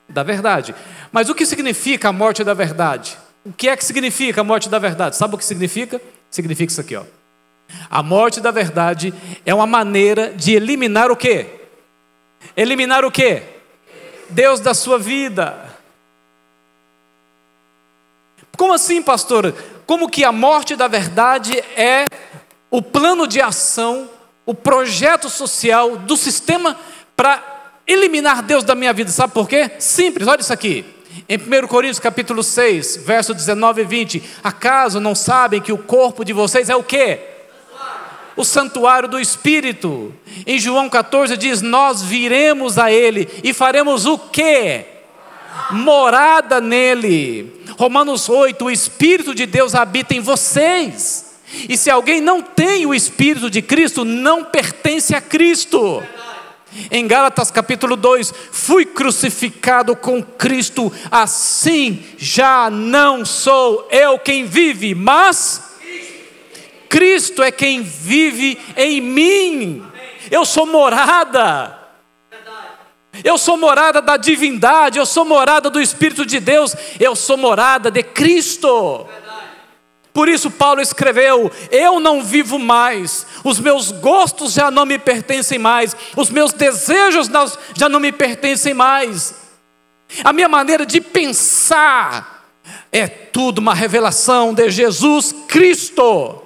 Speaker 7: da verdade. Mas o que significa a morte da verdade? O que é que significa a morte da verdade? Sabe o que significa? Significa isso aqui, ó. A morte da verdade é uma maneira de eliminar o quê? Eliminar o quê? Deus da sua vida. Como assim, pastor? Como que a morte da verdade é o plano de ação, o projeto social do sistema para eliminar Deus da minha vida? Sabe por quê? Simples, olha isso aqui. Em 1 Coríntios capítulo 6, verso 19 e 20. Acaso não sabem que o corpo de vocês é o quê? O santuário do Espírito. Em João 14 diz, nós viremos a Ele e faremos o quê? Morada nele. Romanos 8, o Espírito de Deus habita em vocês. E se alguém não tem o Espírito de Cristo, não pertence a Cristo. Em Gálatas capítulo 2, fui crucificado com Cristo, assim já não sou eu quem vive, mas Cristo é quem vive em mim. Eu sou morada. Eu sou morada da divindade, eu sou morada do Espírito de Deus, eu sou morada de Cristo. Por isso Paulo escreveu, eu não vivo mais, os meus gostos já não me pertencem mais, os meus desejos já não me pertencem mais. A minha maneira de pensar é tudo uma revelação de Jesus Cristo.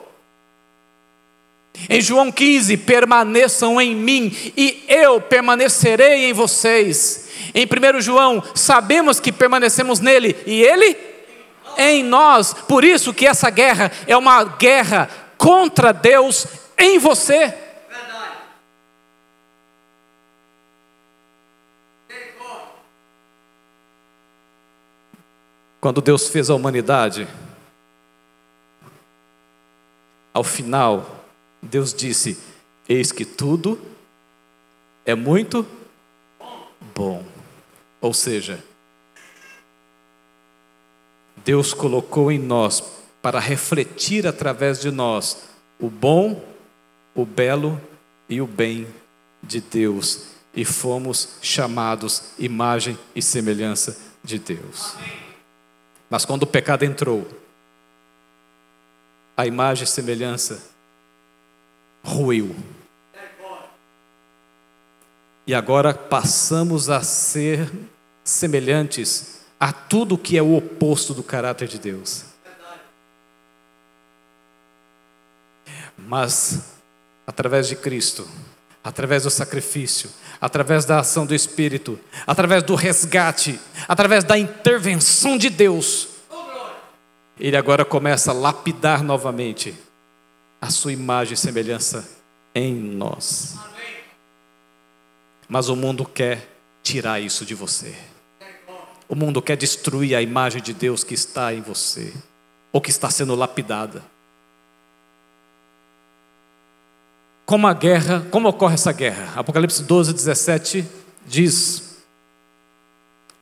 Speaker 7: Em João 15, permaneçam em mim e eu permanecerei em vocês. Em 1 João, sabemos que permanecemos nele e ele em nós. Por isso que essa guerra é uma guerra contra Deus em você. Quando Deus fez a humanidade, ao final, Deus disse, eis que tudo é muito bom. Ou seja, Deus colocou em nós para refletir através de nós o bom, o belo e o bem de Deus. E fomos chamados imagem e semelhança de Deus. Mas quando o pecado entrou, a imagem e semelhança ruiu. E agora passamos a ser semelhantes a tudo que é o oposto do caráter de Deus. Mas, através de Cristo, através do sacrifício, através da ação do Espírito, através do resgate, através da intervenção de Deus, Ele agora começa a lapidar novamente a sua imagem e semelhança em nós. Mas o mundo quer tirar isso de você. O mundo quer destruir a imagem de Deus que está em você, ou que está sendo lapidada. Como ocorre essa guerra? Apocalipse 12, 17 diz,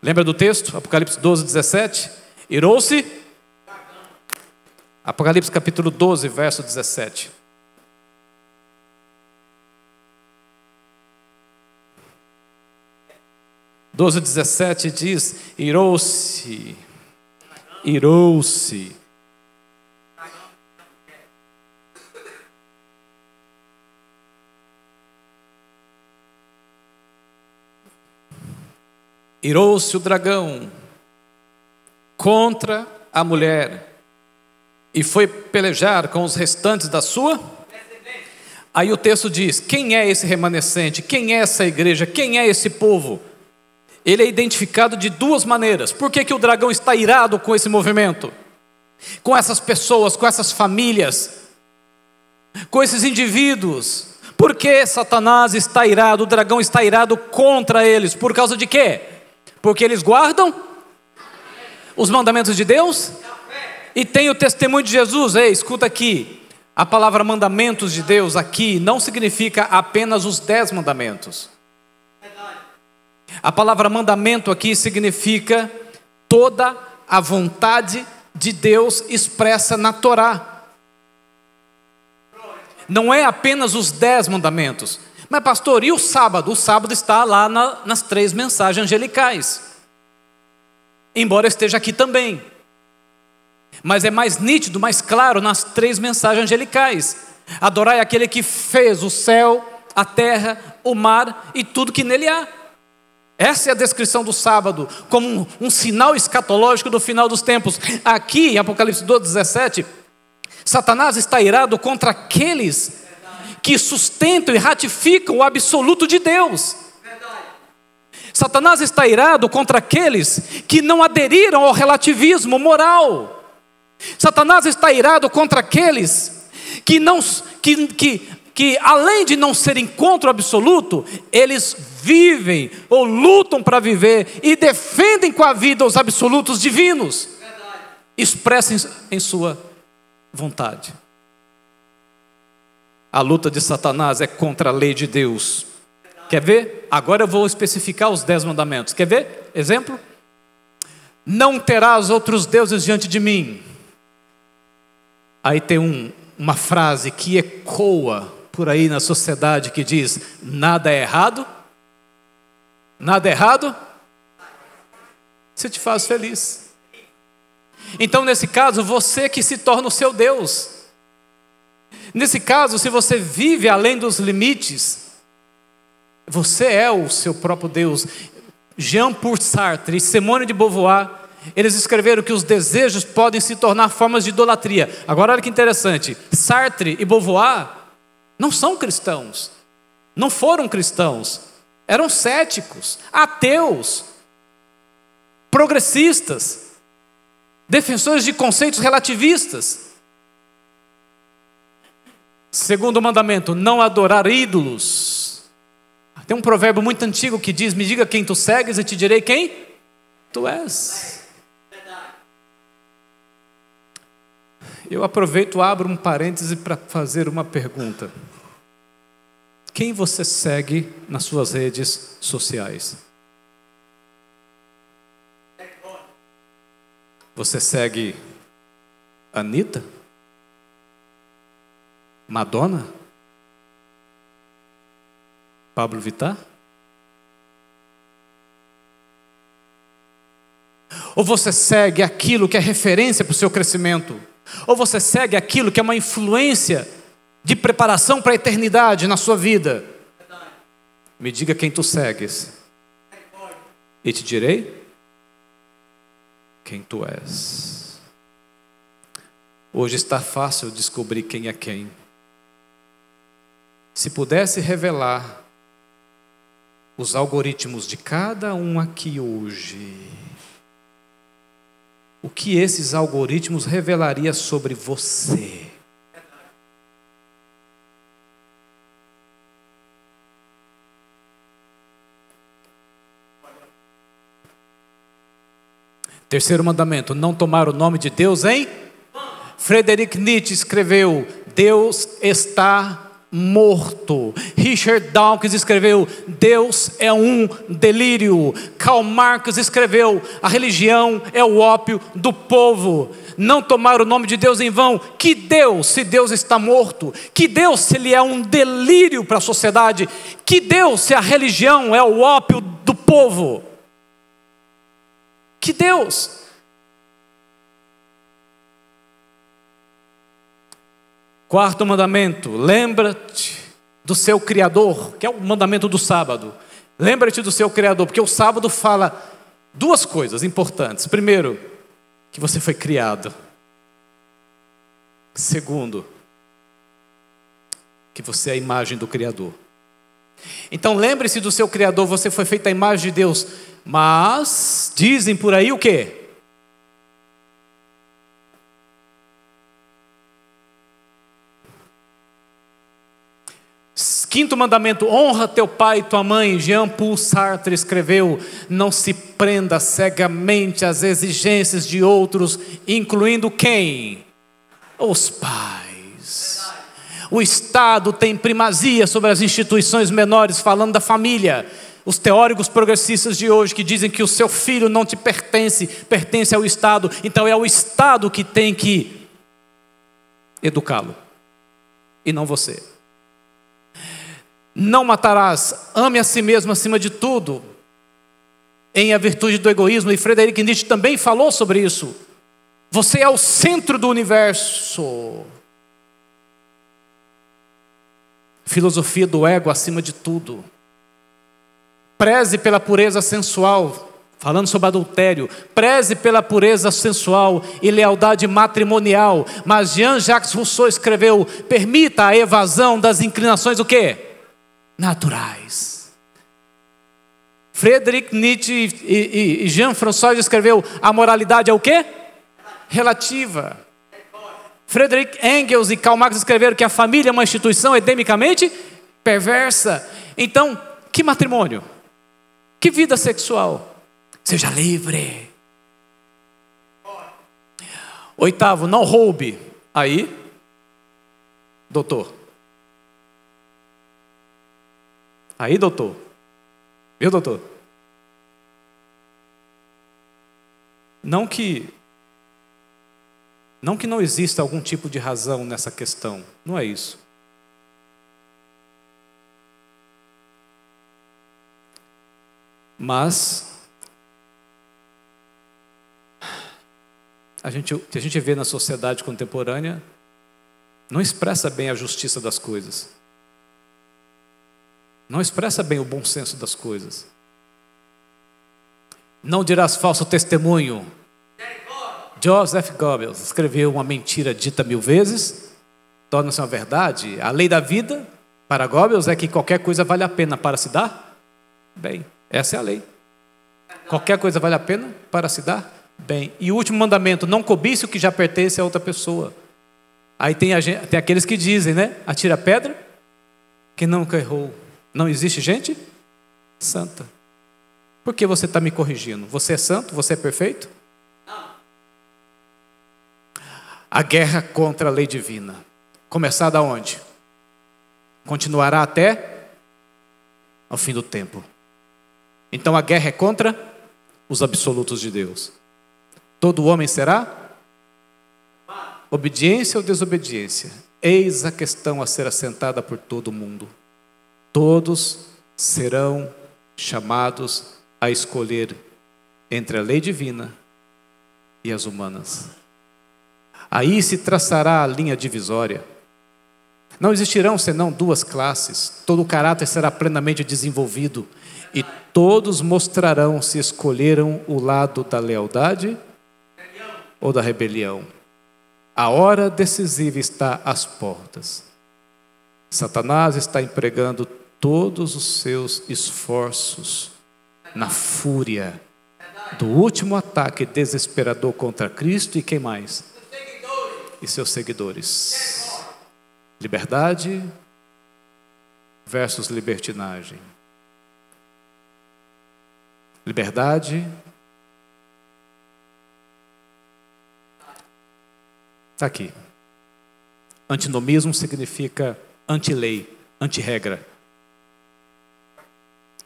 Speaker 7: lembra do texto? Apocalipse 12, 17, irou-se. Apocalipse capítulo 12, verso 17. Doze, 17 diz, irou-se. Irou-se o dragão contra a mulher e foi pelejar com os restantes da sua. Aí o texto diz, quem é esse remanescente? Quem é essa igreja? Quem é esse povo? Ele é identificado de duas maneiras. Por que o dragão está irado com esse movimento? Com essas pessoas, com essas famílias, com esses indivíduos. Por que Satanás está irado, o dragão está irado contra eles? Por causa de quê? Porque eles guardam os mandamentos de Deus e têm o testemunho de Jesus. Ei, escuta aqui, a palavra mandamentos de Deus aqui não significa apenas os 10 mandamentos. A palavra mandamento aqui significa toda a vontade de Deus expressa na Torá. Não é apenas os 10 mandamentos. Mas pastor, e o sábado? O sábado está lá nas 3 mensagens angelicais. Embora esteja aqui também. Mas é mais nítido, mais claro nas 3 mensagens angelicais. Adorai aquele que fez o céu, a terra, o mar e tudo que nele há. Essa é a descrição do sábado, como um sinal escatológico do final dos tempos. Aqui em Apocalipse 12, 17, Satanás está irado contra aqueles que sustentam e ratificam o absoluto de Deus. Satanás está irado contra aqueles que não aderiram ao relativismo moral. Satanás está irado contra aqueles que além de não serem contra o absoluto, eles vivem ou lutam para viver e defendem com a vida os absolutos divinos. Expressem em sua vontade. A luta de Satanás é contra a lei de Deus. Quer ver? Agora eu vou especificar os 10 mandamentos. Quer ver? Exemplo? Não terás outros deuses diante de mim. Aí tem uma frase que ecoa por aí na sociedade que diz, nada é errado. Nada é errado. Se te faz feliz. Então nesse caso, você que se torna o seu Deus. Nesse caso, se você vive além dos limites, você é o seu próprio Deus. Jean-Paul Sartre e Simone de Beauvoir, eles escreveram que os desejos podem se tornar formas de idolatria. Agora olha que interessante, Sartre e Beauvoir não são cristãos, não foram cristãos, eram céticos, ateus, progressistas, defensores de conceitos relativistas. Segundo mandamento, não adorar ídolos. Tem um provérbio muito antigo que diz, me diga quem tu segues e te direi quem tu és. Eu aproveito, abro um parêntese para fazer uma pergunta. Quem você segue nas suas redes sociais? Você segue Anitta? Madonna? Pablo Vittar? Ou você segue aquilo que é referência para o seu crescimento? Ou você segue aquilo que é uma influência de preparação para a eternidade na sua vida? Me diga quem tu segues, e te direi quem tu és. Hoje está fácil descobrir quem é quem. Se pudesse revelar os algoritmos de cada um aqui hoje, o que esses algoritmos revelariam sobre você? Terceiro mandamento, não tomar o nome de Deus em? Friedrich Nietzsche escreveu, Deus está morto. Richard Dawkins escreveu, Deus é um delírio. Karl Marx escreveu, a religião é o ópio do povo. Não tomar o nome de Deus em vão. Que Deus, se Deus está morto? Que Deus, se Ele é um delírio para a sociedade? Que Deus, se a religião é o ópio do povo? Que Deus? Quarto mandamento, lembra-te do seu Criador, que é o mandamento do sábado. Lembra-te do seu Criador, porque o sábado fala duas coisas importantes. Primeiro, que você foi criado. Segundo, que você é a imagem do Criador. Então lembre-se do seu Criador, você foi feito à imagem de Deus. Mas dizem por aí o quê? Quinto mandamento, honra teu pai e tua mãe. Jean-Paul Sartre escreveu, não se prenda cegamente às exigências de outros, incluindo quem? Os pais. O Estado tem primazia sobre as instituições menores, falando da família. Os teóricos progressistas de hoje que dizem que o seu filho não te pertence, pertence ao Estado. Então é o Estado que tem que educá-lo, e não você. Não matarás, ame a si mesmo acima de tudo, em a virtude do egoísmo. E Friedrich Nietzsche também falou sobre isso. Você é o centro do universo. Filosofia do ego acima de tudo. Preze pela pureza sensual, falando sobre adultério. Preze pela pureza sensual e lealdade matrimonial. Mas Jean-Jacques Rousseau escreveu, permita a evasão das inclinações o quê? Naturais. Friedrich Nietzsche e Jean-François escreveu, a moralidade é o quê? Relativa. Friedrich Engels e Karl Marx escreveram que a família é uma instituição endemicamente perversa. Então, que matrimônio? Que vida sexual? Seja livre. Oitavo, não roube. Aí, doutor. Aí, doutor. Viu, doutor? Não que não exista algum tipo de razão nessa questão. Não é isso. Mas a gente vê na sociedade contemporânea não expressa bem a justiça das coisas. Não expressa bem o bom senso das coisas. Não dirás falso testemunho. Joseph Goebbels escreveu, uma mentira dita 1000 vezes torna-se uma verdade. A lei da vida, para Goebbels, é que qualquer coisa vale a pena para se dar bem. Essa é a lei. Qualquer coisa vale a pena para se dar bem. E o último mandamento, não cobice o que já pertence a outra pessoa. Aí tem aqueles que dizem, né? Atira pedra, que nunca errou. Não existe gente santa. Por que você está me corrigindo? Você é santo? Você é perfeito? Não. A guerra contra a lei divina. Começar da onde? Continuará até ao fim do tempo. Então a guerra é contra os absolutos de Deus. Todo homem será? Obediência ou desobediência? Eis a questão a ser assentada por todo mundo. Todos serão chamados a escolher entre a lei divina e as humanas. Aí se traçará a linha divisória. Não existirão senão duas classes. Todo o caráter será plenamente desenvolvido e todos mostrarão se escolheram o lado da lealdade ou da rebelião. A hora decisiva está às portas. Satanás está empregando todos os seus esforços na fúria do último ataque desesperador contra Cristo e quem mais? E seus seguidores. Liberdade versus libertinagem. Liberdade está aqui. Antinomismo significa anti-lei, anti-regra,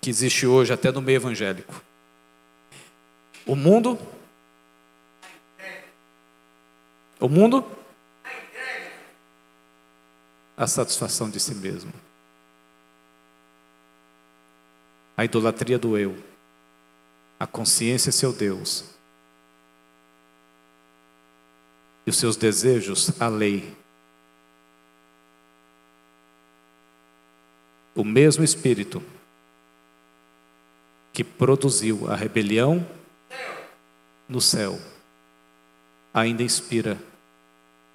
Speaker 7: que existe hoje até no meio evangélico. O mundo, a satisfação de si mesmo. A idolatria do eu. A consciência é seu Deus. E os seus desejos, a lei. O mesmo Espírito que produziu a rebelião no céu, ainda inspira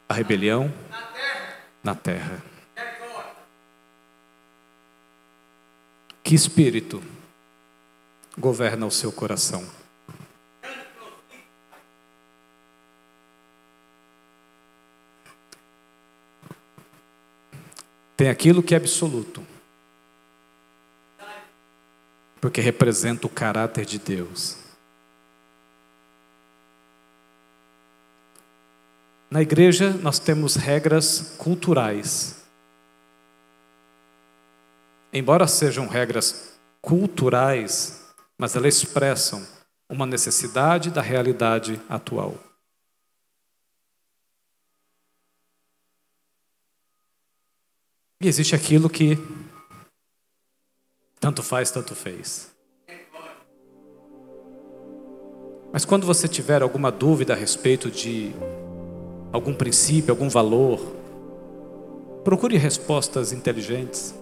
Speaker 7: a rebelião na terra. Que espírito governa o seu coração? Tem aquilo que é absoluto, porque representa o caráter de Deus. Na igreja nós temos regras culturais. Embora sejam regras culturais, mas elas expressam uma necessidade da realidade atual. E existe aquilo que tanto faz, tanto fez. Mas quando você tiver alguma dúvida a respeito de algum princípio, algum valor, procure respostas inteligentes.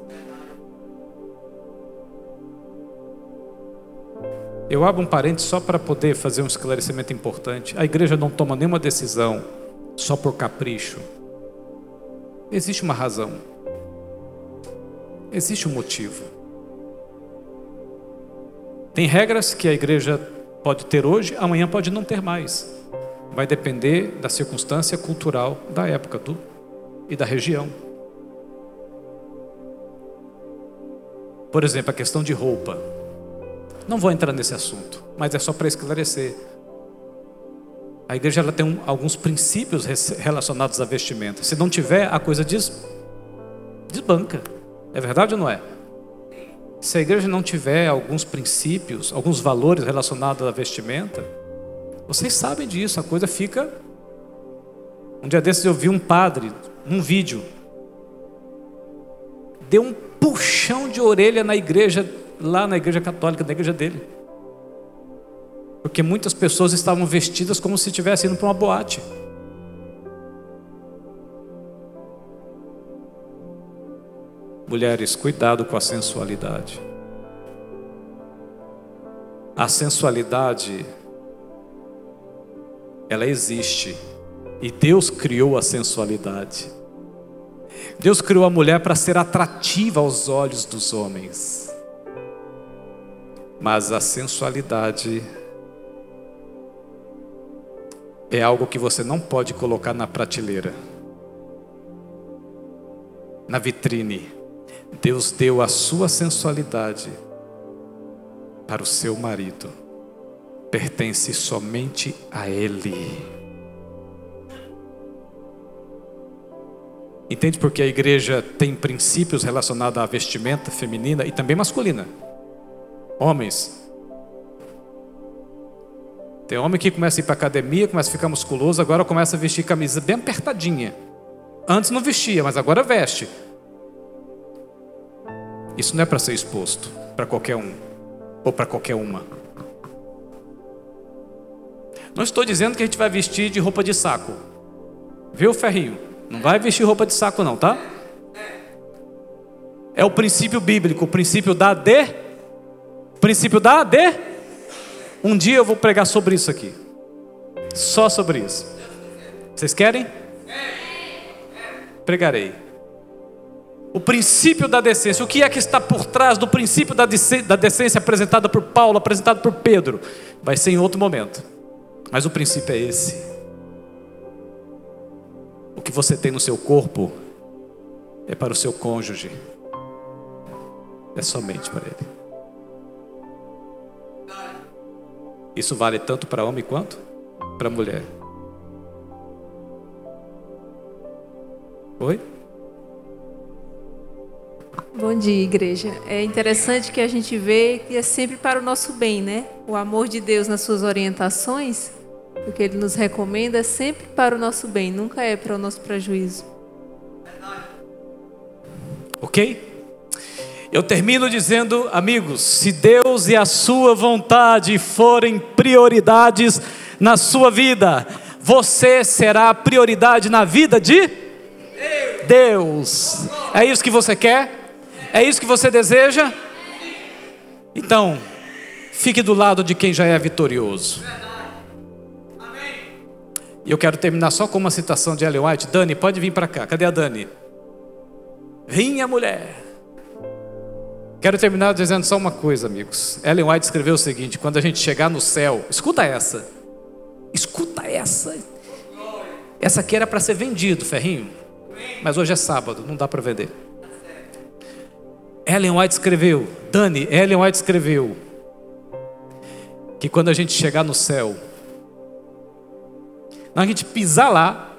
Speaker 7: Eu abro um parênteses só para poder fazer um esclarecimento importante. A igreja não toma nenhuma decisão só por capricho. Existe uma razão. Existe um motivo. Tem regras que a igreja pode ter hoje, amanhã pode não ter mais. Vai depender da circunstância cultural da época e da região. Por exemplo, a questão de roupa. Não vou entrar nesse assunto, mas é só para esclarecer. A igreja ela tem alguns princípios relacionados à vestimenta. Se não tiver, a coisa desbanca. É verdade ou não é? Se a igreja não tiver alguns princípios, alguns valores relacionados à vestimenta, vocês sabem disso, a coisa fica... Um dia desses eu vi um padre, num vídeo, deu um puxão de orelha na igreja, lá na igreja católica, na igreja dele. Porque muitas pessoas estavam vestidas como se estivessem indo para uma boate. Mulheres, cuidado com a sensualidade. A sensualidade, ela existe. E Deus criou a sensualidade. Deus criou a mulher para ser atrativa aos olhos dos homens. Mas a sensualidade é algo que você não pode colocar na prateleira, na vitrine. Deus deu a sua sensualidade para o seu marido. Pertence somente a ele. Entende porque a igreja tem princípios relacionados à vestimenta feminina e também masculina? Homens. Tem homem que começa a ir para a academia, começa a ficar musculoso, agora começa a vestir camisa bem apertadinha. Antes não vestia, mas agora veste. Isso não é para ser exposto para qualquer um ou para qualquer uma. Não estou dizendo que a gente vai vestir de roupa de saco. Viu, Ferrinho? Não vai vestir roupa de saco não, tá? É o princípio bíblico, o princípio da Um dia eu vou pregar sobre isso aqui. Só sobre isso. Vocês querem? Pregarei. O princípio da decência. O que é que está por trás do princípio da decência apresentado por Paulo, apresentado por Pedro? Vai ser em outro momento. Mas o princípio é esse. O que você tem no seu corpo é para o seu cônjuge. É somente para ele. Isso vale tanto para homem quanto para mulher. Oi?
Speaker 8: Bom dia, igreja. É interessante que a gente vê que é sempre para o nosso bem, né? O amor de Deus nas suas orientações, o que Ele nos recomenda é sempre para o nosso bem, nunca é para o nosso prejuízo.
Speaker 7: Ok? Eu termino dizendo, amigos, se Deus e a sua vontade forem prioridades na sua vida, você será prioridade na vida de Deus. É isso que você quer? É isso que você deseja? Então, fique do lado de quem já é vitorioso. E eu quero terminar só com uma citação de Ellen White. Dani, pode vir para cá. Cadê a Dani? Vinha, mulher. Quero terminar dizendo só uma coisa, amigos. Ellen White escreveu o seguinte: quando a gente chegar no céu, escuta essa. Escuta essa. Essa aqui era para ser vendido, Ferrinho. Mas hoje é sábado, não dá para vender. Ellen White escreveu, Ellen White escreveu que quando a gente chegar no céu, na hora que a gente pisar lá,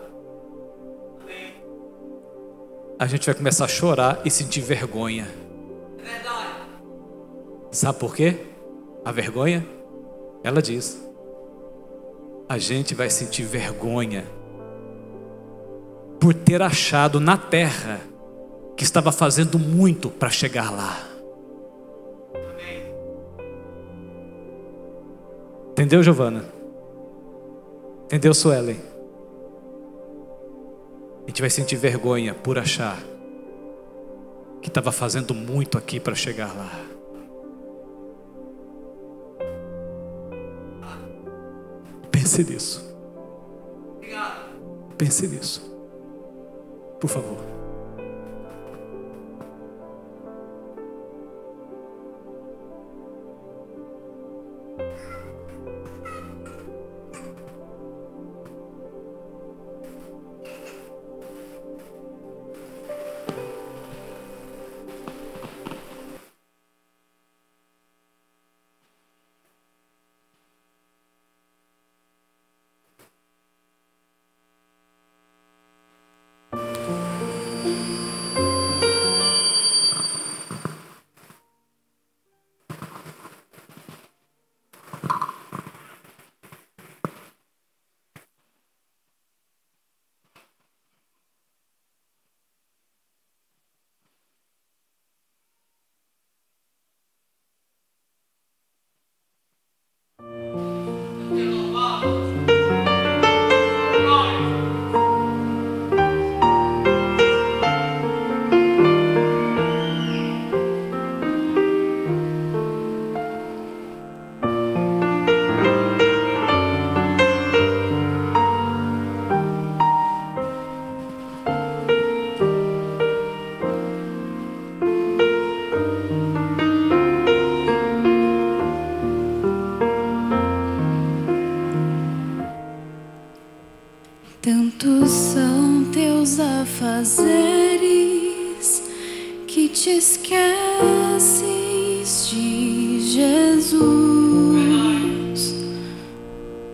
Speaker 7: a gente vai começar a chorar e sentir vergonha. Sabe por quê? A vergonha, ela diz, a gente vai sentir vergonha por ter achado na terra que estava fazendo muito para chegar lá. Entendeu, Giovana? Entendeu, Suelen? A gente vai sentir vergonha por achar que estava fazendo muito aqui para chegar lá. Pense nisso. Pense nisso. Por favor.
Speaker 6: Tantos são teus afazeres que te esqueces de Jesus.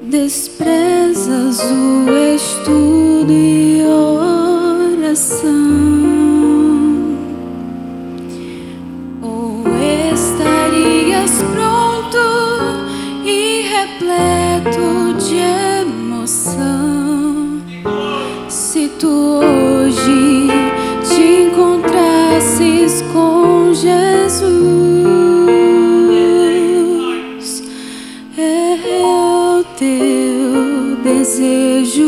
Speaker 6: Desprezas o estudo e oração. Ou estarias pronto e repleto de emoção se tu hoje te encontrasses com Jesus. É o teu desejo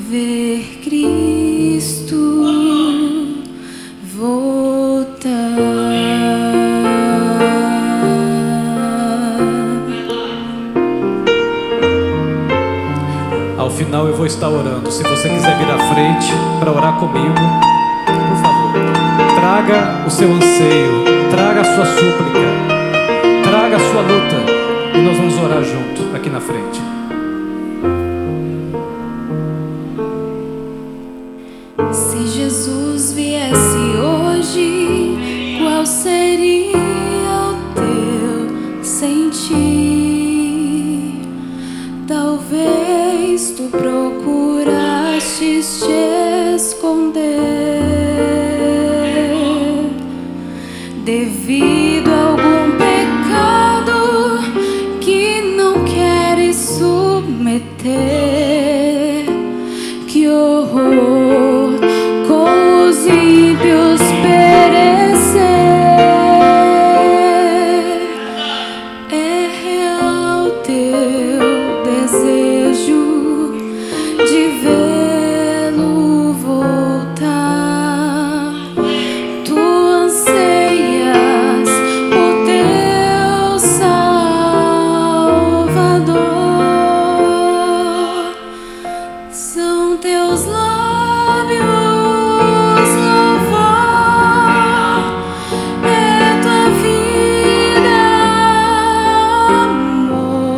Speaker 6: ver Cristo voltar.
Speaker 7: Ao final eu vou estar orando. Se você quiser vir à frente para orar comigo, por favor, traga o seu anseio, traga a sua súplica, traga a sua luta, e nós vamos orar junto aqui na frente.
Speaker 6: Se Jesus viesse hoje, qual seria o teu sentir? Talvez tu procurastes te esconder devido a algum pecado que não queres submeter. Que horror com os ímpios perecer. É real teu desejo de vê-lo voltar. Tu anseias por teu Salvador. São teus lábios louvar, é tua vida, amor.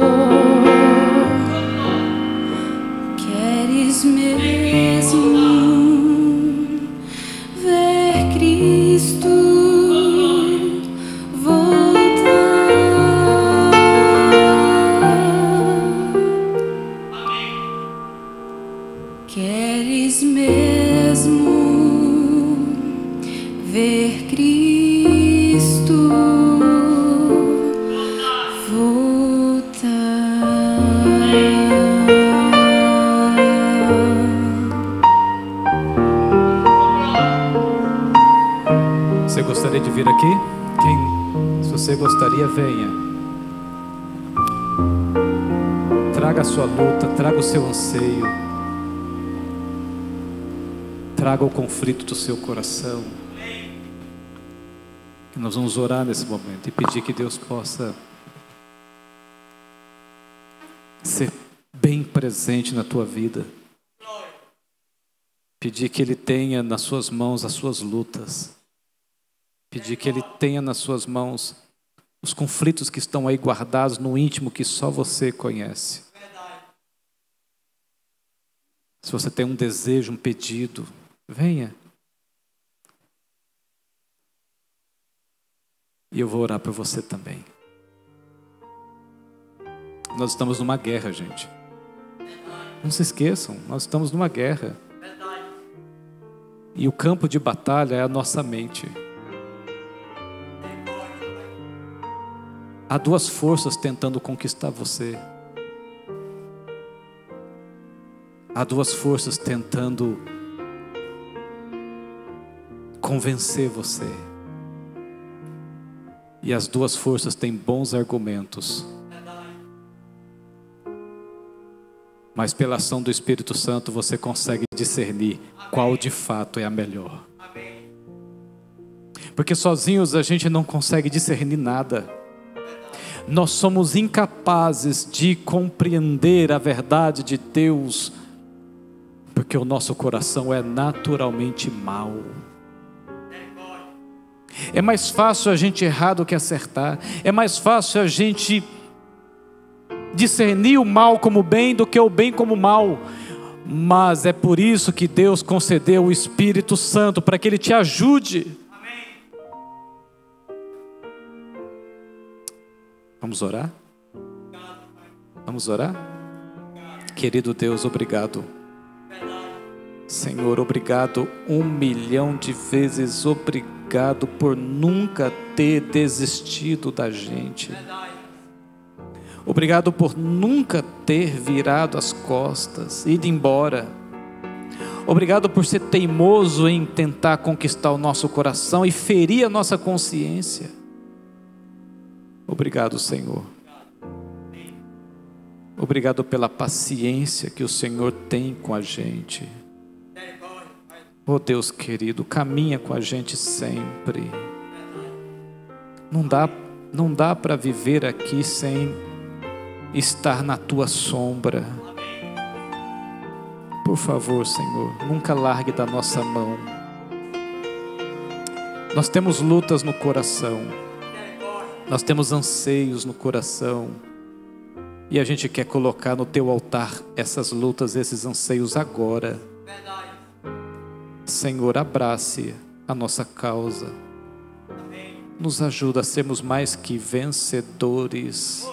Speaker 6: Queres mesmo ver Cristo voltar? Queres mesmo ver Cristo voltar?
Speaker 7: Você gostaria de vir aqui? Se você gostaria, venha. Traga a sua luta, traga o seu anseio, traga o conflito do seu coração. E nós vamos orar nesse momento e pedir que Deus possa ser bem presente na tua vida. Pedir que Ele tenha nas suas mãos as suas lutas. Pedir que Ele tenha nas suas mãos os conflitos que estão aí guardados no íntimo que só você conhece. Se você tem um desejo, um pedido, venha. E eu vou orar por você também. Nós estamos numa guerra, gente. Não se esqueçam, nós estamos numa guerra. E o campo de batalha é a nossa mente. Há duas forças tentando conquistar você. Há duas forças tentando convencer você. E as duas forças têm bons argumentos. Mas pela ação do Espírito Santo você consegue discernir qual de fato é a melhor. Porque sozinhos a gente não consegue discernir nada. Nós somos incapazes de compreender a verdade de Deus, porque o nosso coração é naturalmente mau. É mais fácil a gente errar do que acertar. É mais fácil a gente discernir o mal como bem do que o bem como mal. Mas é por isso que Deus concedeu o Espírito Santo, para que Ele te ajude. Vamos orar? Vamos orar? Querido Deus, obrigado. Senhor, obrigado 1.000.000 de vezes. Obrigado por nunca ter desistido da gente. Obrigado por nunca ter virado as costas, ido embora. Obrigado por ser teimoso em tentar conquistar o nosso coração e ferir a nossa consciência. Obrigado, Senhor. Obrigado pela paciência que o Senhor tem com a gente. Oh Deus querido, caminha com a gente sempre. Não dá para viver aqui sem estar na tua sombra. Por favor, Senhor, nunca largue da nossa mão. Nós temos lutas no coração. Nós temos anseios no coração. E a gente quer colocar no teu altar essas lutas, esses anseios agora. Senhor, abrace a nossa causa. Nos ajuda a sermos mais que vencedores.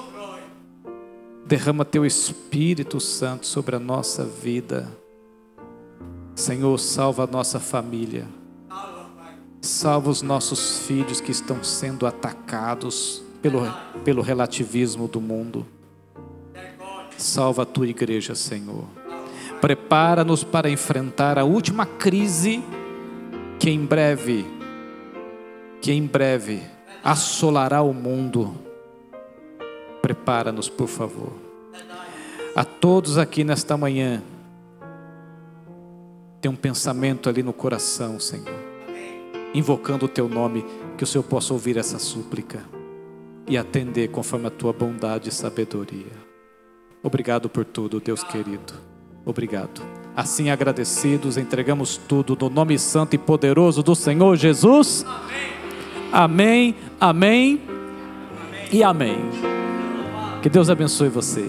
Speaker 7: Derrama teu Espírito Santo sobre a nossa vida. Senhor, salva a nossa família. Salva os nossos filhos que estão sendo atacados pelo relativismo do mundo. Salva a tua igreja, Senhor. Prepara-nos para enfrentar a última crise que em breve assolará o mundo. Prepara-nos, por favor. A todos aqui nesta manhã, tem um pensamento ali no coração, Senhor, invocando o teu nome, que o Senhor possa ouvir essa súplica e atender conforme a tua bondade e sabedoria. Obrigado por tudo, Deus querido. Obrigado. Assim agradecidos, entregamos tudo no nome santo e poderoso do Senhor Jesus. Amém, amém e amém. Que Deus abençoe você.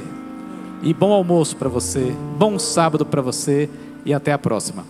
Speaker 7: E bom almoço para você, bom sábado para você e até a próxima.